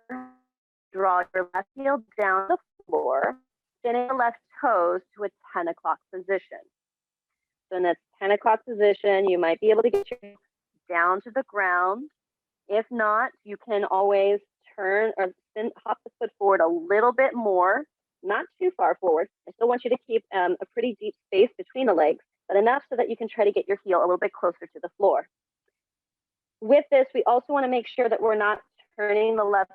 draw your left heel down the floor, spinning the left toes to a 10 o'clock position. So in this 10 o'clock position, you might be able to get your down to the ground. If not, you can always turn or hop the foot forward a little bit more, not too far forward. I still want you to keep a pretty deep space between the legs, but enough so that you can try to get your heel a little bit closer to the floor. With this, we also want to make sure that we're not turning the left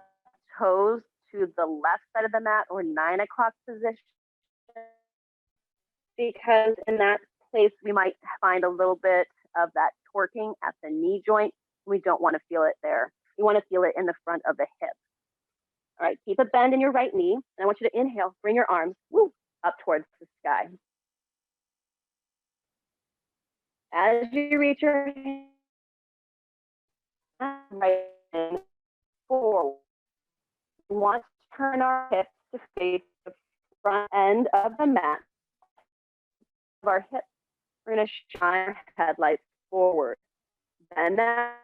toes to the left side of the mat or 9 o'clock position, because in that place, we might find a little bit of that torquing at the knee joint. We don't want to feel it there. We want to feel it in the front of the hip. All right, keep a bend in your right knee. And I want you to inhale, bring your arms up towards the sky. As you reach your hand right forward, we want to turn our hips to face the front end of the mat of our hips. We're going to shine our headlights forward. Bend that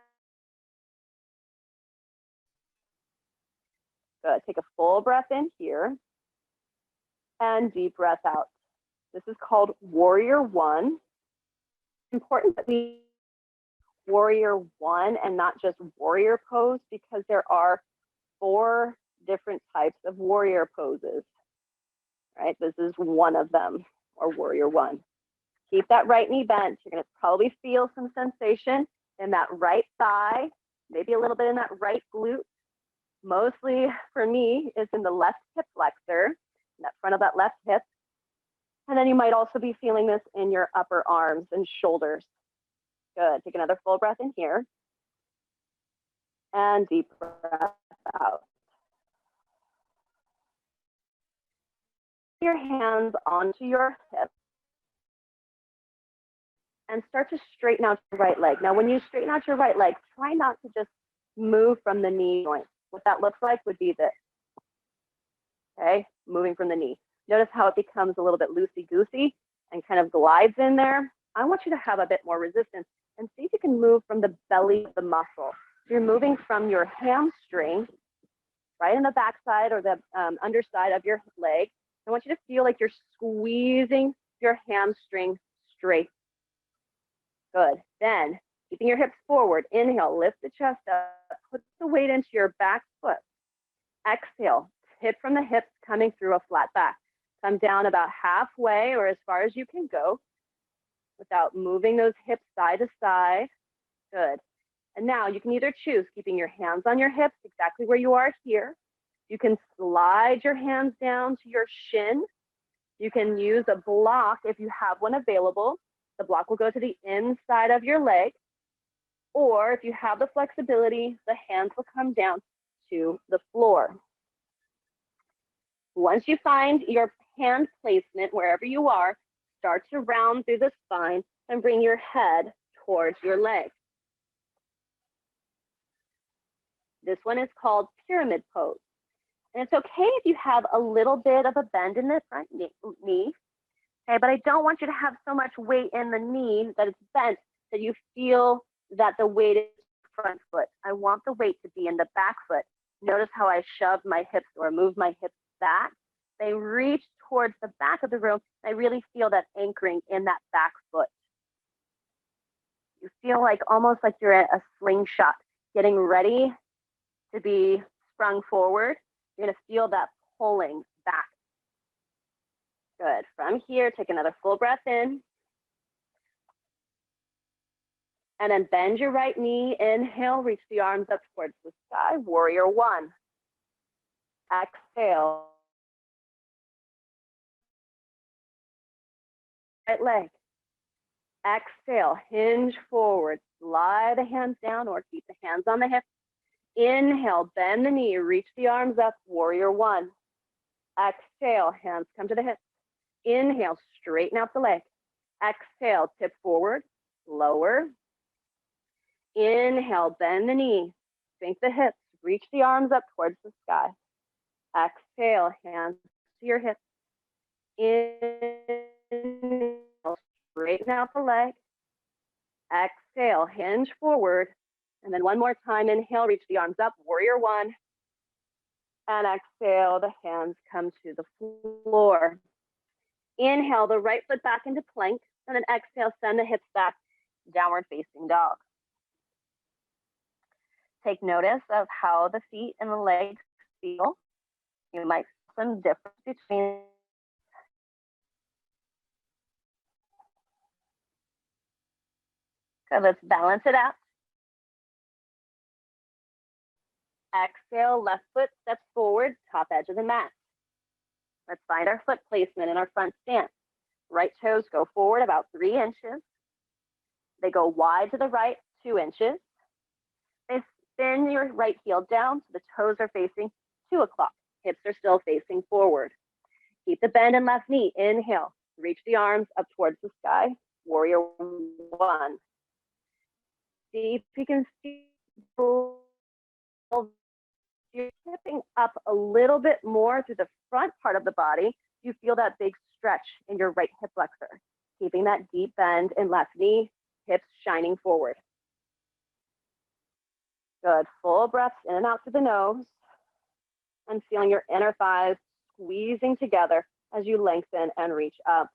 Good. Take a full breath in here and deep breath out. This is called Warrior One. Important that we Warrior One and not just warrior pose, because there are 4 different types of warrior poses. Right? This is one of them, or Warrior One. Keep that right knee bent. You're going to probably feel some sensation in that right thigh, maybe a little bit in that right glute. Mostly for me, it's in the left hip flexor, in that front of that left hip. And then you might also be feeling this in your upper arms and shoulders. Good. Take another full breath in here. And deep breath out. Your hands onto your hips and start to straighten out your right leg. Now, when you straighten out your right leg, try not to just move from the knee joint. What that looks like would be this. Okay, moving from the knee. Notice how it becomes a little bit loosey-goosey and kind of glides in there. I want you to have a bit more resistance and see if you can move from the belly of the muscle. You're moving from your hamstring, right in the backside or the underside of your leg. I want you to feel like you're squeezing your hamstring straight. Good. Then, keeping your hips forward, inhale, lift the chest up, put the weight into your back foot. Exhale, tip from the hips coming through a flat back. Come down about halfway or as far as you can go without moving those hips side to side. Good. And now you can either choose keeping your hands on your hips exactly where you are here. You can slide your hands down to your shin. You can use a block if you have one available. The block will go to the inside of your leg. Or if you have the flexibility, the hands will come down to the floor. Once you find your hand placement wherever you are, start to round through the spine and bring your head towards your leg. This one is called pyramid pose. And it's okay if you have a little bit of a bend in the front knee, okay, but I don't want you to have so much weight in the knee that it's bent that you feel that the weight is front foot. I want the weight to be in the back foot. Notice how I shove my hips or move my hips back. They reach towards the back of the room. I really feel that anchoring in that back foot. You feel like almost like you're at a slingshot, getting ready to be sprung forward. You're going to feel that pulling back. Good. From here, take another full breath in. And then bend your right knee. Inhale, reach the arms up towards the sky. Warrior One. Exhale. Right leg. Exhale, hinge forward. Slide the hands down or keep the hands on the hips. Inhale, bend the knee, reach the arms up, Warrior One. Exhale, hands come to the hips. Inhale, straighten out the leg. Exhale, tip forward, lower. Inhale, bend the knee, sink the hips, reach the arms up towards the sky. Exhale, hands to your hips. Inhale, straighten out the leg. Exhale, hinge forward. And then one more time, inhale, reach the arms up, Warrior One. And exhale, the hands come to the floor. Inhale, the right foot back into plank. And then exhale, send the hips back, downward facing dog. Take notice of how the feet and the legs feel. You might feel some difference between. So let's balance it out. Exhale, left foot steps forward, top edge of the mat. Let's find our foot placement in our front stance. Right toes go forward about 3 inches. They go wide to the right, 2 inches. They spin your right heel down so the toes are facing 2 o'clock. Hips are still facing forward. Keep the bend in left knee. Inhale, reach the arms up towards the sky. Warrior One. See if you can feel you're tipping up a little bit more through the front part of the body. You feel that big stretch in your right hip flexor, keeping that deep bend in left knee, hips shining forward. Good. Full breaths in and out through the nose. and feeling your inner thighs squeezing together as you lengthen and reach up.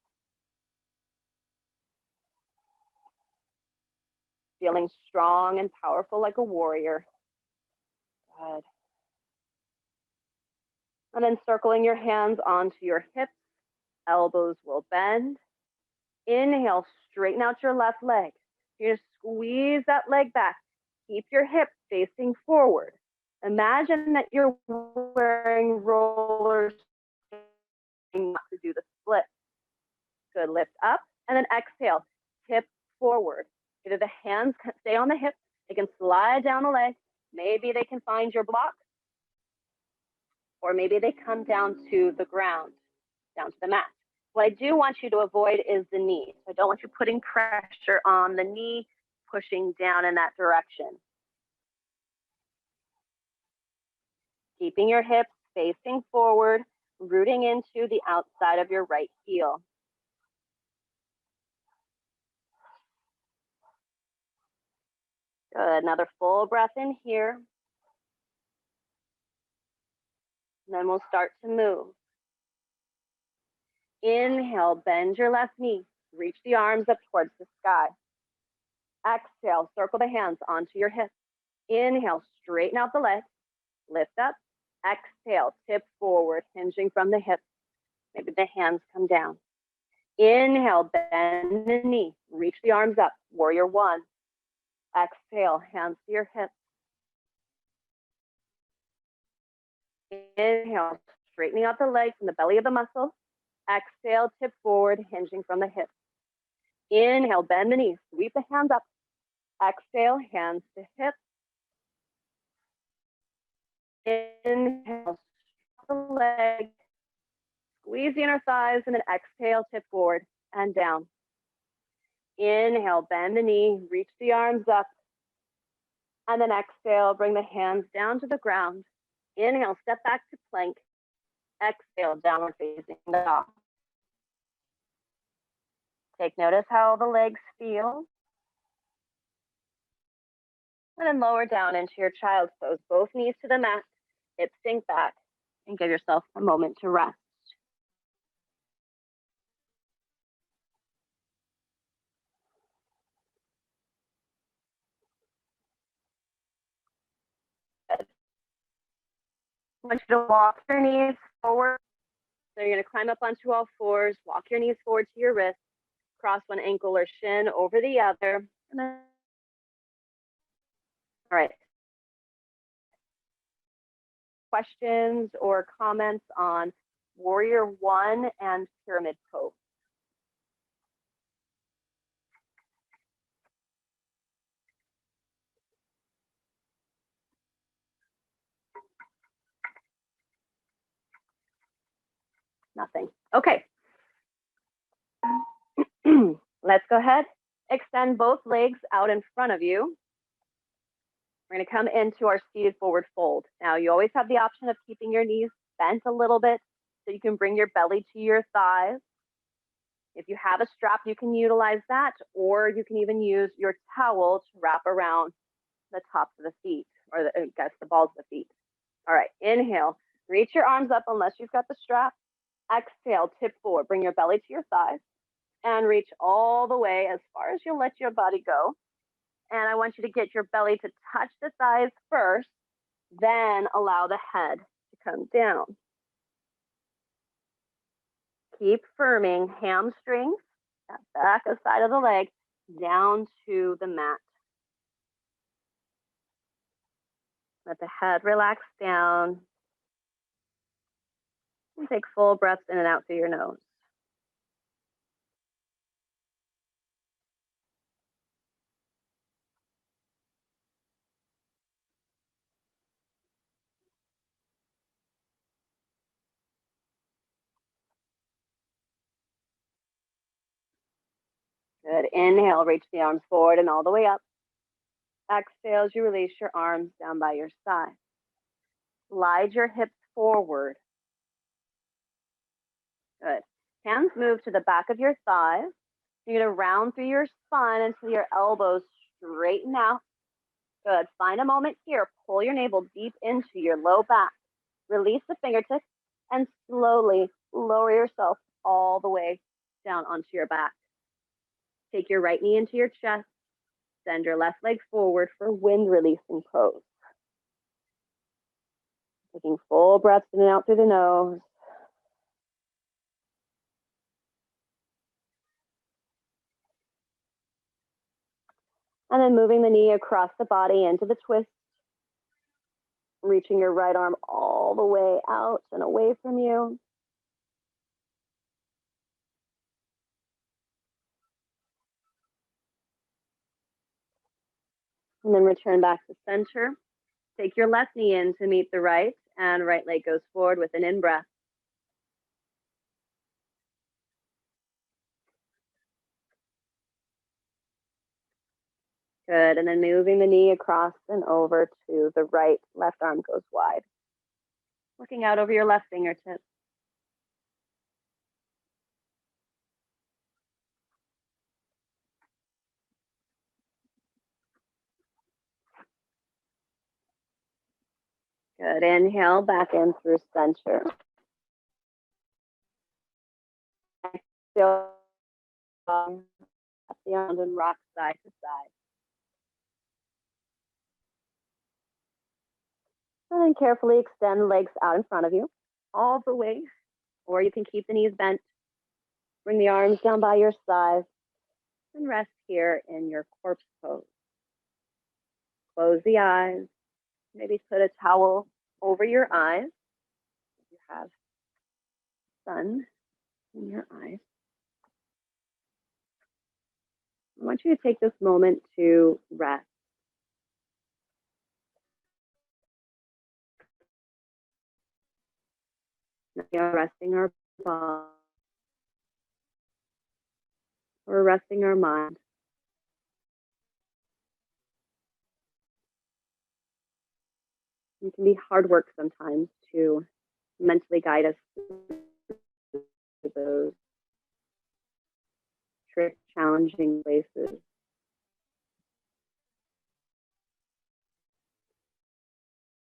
Feeling strong and powerful like a warrior. Good. And then circling your hands onto your hips, elbows will bend. Inhale, straighten out your left leg. You're gonna squeeze that leg back. Keep your hips facing forward. Imagine that you're wearing rollers to do the split. Good, lift up, and then exhale, tip forward. Either the hands stay on the hips, they can slide down the leg. Maybe they can find your block, or maybe they come down to the ground, down to the mat. What I do want you to avoid is the knee. I don't want you putting pressure on the knee, pushing down in that direction. Keeping your hips facing forward, rooting into the outside of your right heel. Good, another full breath in here. And then we'll start to move. Inhale, bend your left knee. Reach the arms up towards the sky. Exhale, circle the hands onto your hips. Inhale, straighten out the legs. Lift up. Exhale, tip forward, hinging from the hips. Maybe the hands come down. Inhale, bend the knee. Reach the arms up. Warrior one. Exhale, hands to your hips. Inhale, straightening out the legs from the belly of the muscle. Exhale, tip forward, hinging from the hips. Inhale, bend the knees, sweep the hands up. Exhale, hands to hips. Inhale, the leg, squeeze the inner thighs, and then exhale, tip forward and down. Inhale, bend the knee, reach the arms up. And then exhale, bring the hands down to the ground. Inhale, step back to plank. Exhale, downward facing dog. Take notice how the legs feel. And then lower down into your child's pose. Both knees to the mat, hips sink back, and give yourself a moment to rest. Good. I want you to walk your knees forward. So you're going to climb up onto all fours, walk your knees forward to your wrist, cross one ankle or shin over the other. And then, all right. Questions or comments on Warrior One and Pyramid Pose? Nothing. Okay. Let's go ahead. Extend both legs out in front of you. We're going to come into our seated forward fold. Now, you always have the option of keeping your knees bent a little bit so you can bring your belly to your thighs. If you have a strap, you can utilize that, or you can even use your towel to wrap around the tops of the feet, or the balls of the feet. All right, inhale. Reach your arms up unless you've got the strap. Exhale, tip forward. Bring your belly to your thighs and reach all the way as far as you'll let your body go. And I want you to get your belly to touch the thighs first, then allow the head to come down. Keep firming hamstrings, that back side of the leg, down to the mat. Let the head relax down. And take full breaths in and out through your nose. Good. Inhale, reach the arms forward and all the way up. Exhale as you release your arms down by your side. Slide your hips forward. Good. Hands move to the back of your thighs. You're going to round through your spine until your elbows straighten out. Good. Find a moment here. Pull your navel deep into your low back. Release the fingertips and slowly lower yourself all the way down onto your back. Take your right knee into your chest. Send your left leg forward for wind releasing pose. Taking full breaths in and out through the nose. And then moving the knee across the body into the twist. Reaching your right arm all the way out and away from you. And then return back to center. Take your left knee in to meet the right, and right leg goes forward with an in-breath. Good, and then moving the knee across and over to the right, left arm goes wide. Looking out over your left fingertips. Good, inhale back in through center. Exhale, beyond and rock side to side. And then carefully extend legs out in front of you, all the way, or you can keep the knees bent. Bring the arms down by your sides and rest here in your corpse pose. Close the eyes. Maybe put a towel over your eyes. If you have sun in your eyes. I want you to take this moment to rest. We are resting our body. We're resting our mind. It can be hard work sometimes to mentally guide us to those tricky, challenging places.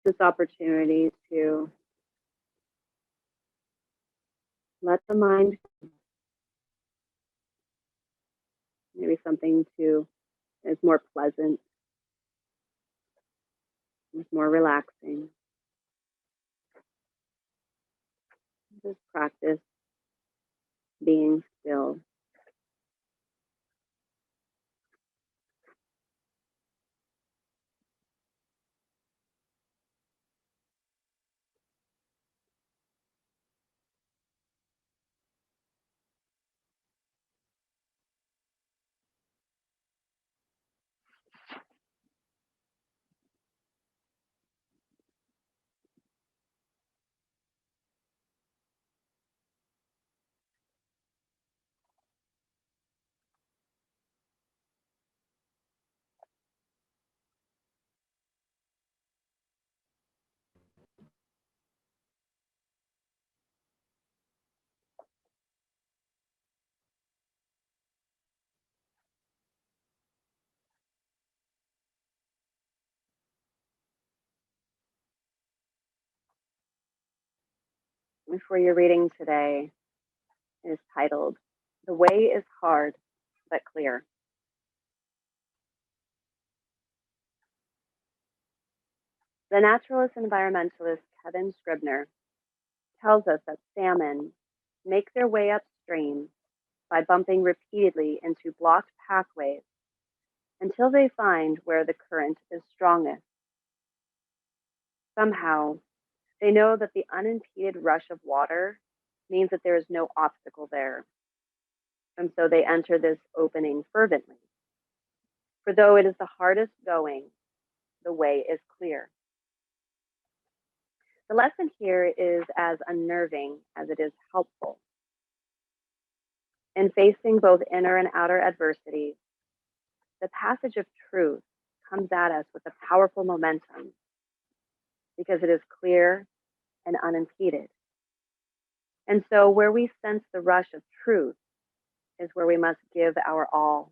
This opportunity to let the mind, maybe something to is more pleasant, is more relaxing. Just practice being still. For your reading today is titled, "The Way is Hard but Clear." The naturalist and environmentalist Kevin Scribner tells us that salmon make their way upstream by bumping repeatedly into blocked pathways until they find where the current is strongest. Somehow, they know that the unimpeded rush of water means that there is no obstacle there. And so they enter this opening fervently. For though it is the hardest going, the way is clear. The lesson here is as unnerving as it is helpful. In facing both inner and outer adversities, the passage of truth comes at us with a powerful momentum because it is clear and unimpeded. And so where we sense the rush of truth is where we must give our all.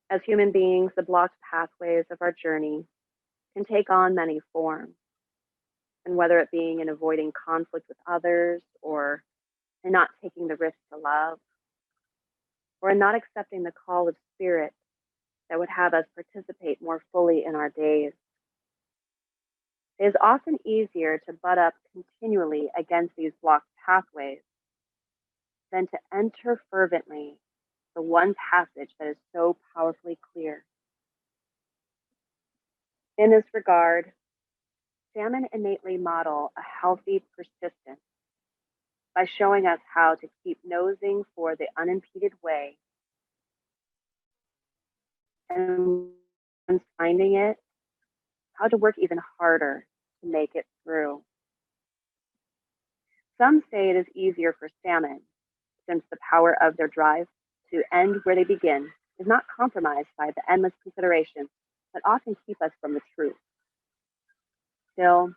As human beings, the blocked pathways of our journey can take on many forms. And whether it being in avoiding conflict with others, or in not taking the risk to love, or in not accepting the call of spirit that would have us participate more fully in our days. It is often easier to butt up continually against these blocked pathways than to enter fervently the one passage that is so powerfully clear. In this regard, salmon innately model a healthy persistence by showing us how to keep nosing for the unimpeded way, and once finding it, how to work even harder to make it through. Some say it is easier for salmon, since the power of their drive to end where they begin is not compromised by the endless considerations that often keep us from the truth. Still,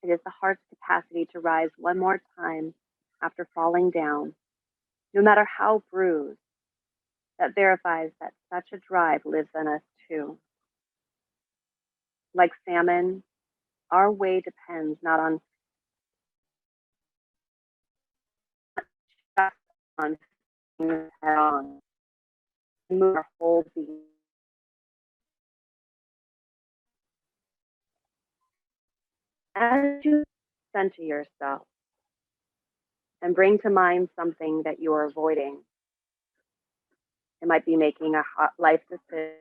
it is the heart's capacity to rise one more time after falling down, no matter how bruised, that verifies that such a drive lives in us too. Like salmon, our way depends not on just on head on, move our whole being. As you center yourself and bring to mind something that you are avoiding, it might be making a hot life decision.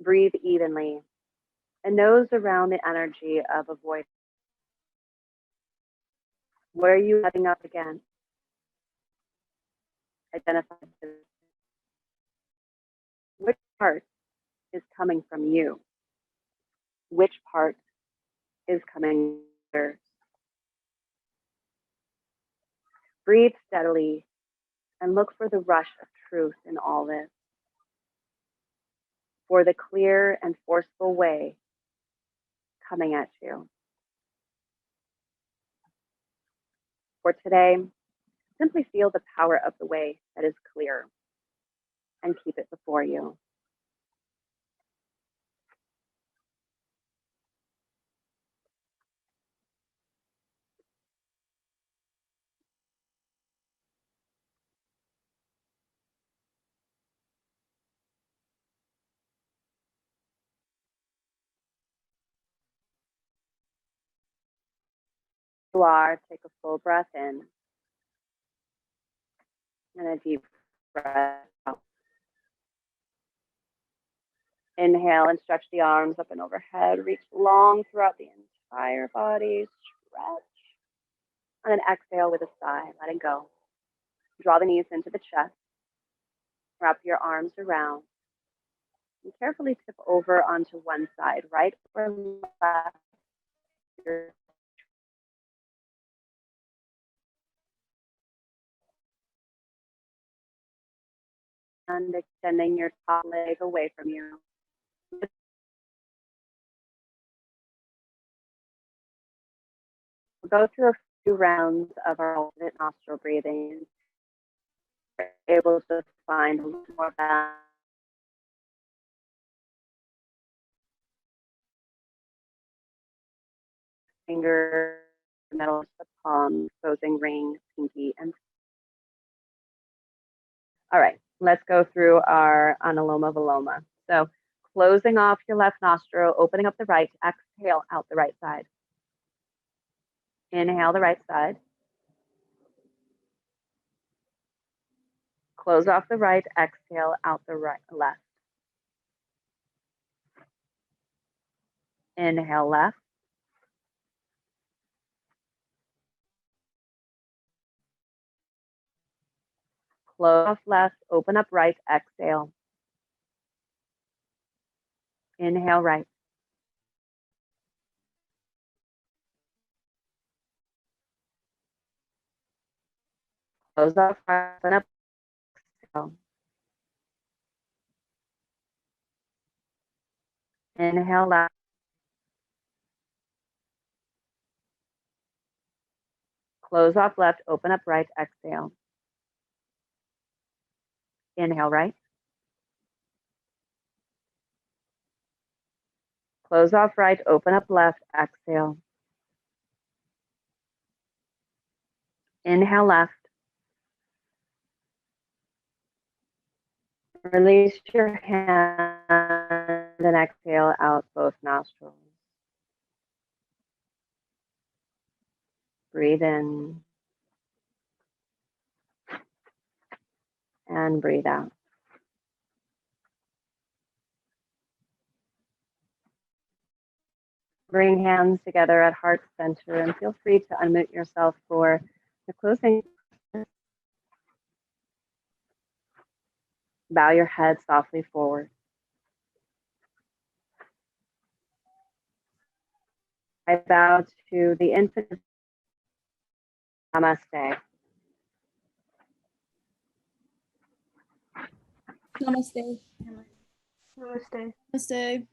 Breathe evenly and nose around the energy of avoidance. Where are you heading up against? Identify which part is coming from you. Which part is coming from? Breathe steadily and look for the rush of truth in all this, for the clear and forceful way coming at you. For today, simply feel the power of the way that is clear and keep it before you. You are, take a full breath in and a deep breath out. Inhale and stretch the arms up and overhead. Reach long throughout the entire body. Stretch. And then exhale with a sigh, letting go. Draw the knees into the chest. Wrap your arms around. And carefully tip over onto one side, right or left. And extending your top leg away from you. We'll go through a few rounds of our alternate nostril breathing. We're able to find a little more balance. Finger, middle of the palm, exposing ring, pinky, and. All right, let's go through our anuloma viloma. So closing off your left nostril, opening up the right, exhale out the right side. Inhale the right side. Close off the right, exhale out the right, left. Inhale left. Close off left, open up right, exhale. Inhale right. Close off right, open up, exhale. Inhale left. Close off left, open up right, exhale. Inhale right. Close off right, open up left, exhale. Inhale left. Release your hand and exhale out both nostrils. Breathe in and breathe out. Bring hands together at heart center and feel free to unmute yourself for the closing. Bow your head softly forward. I bow to the infinite. Namaste. Namaste. Namaste. Namaste.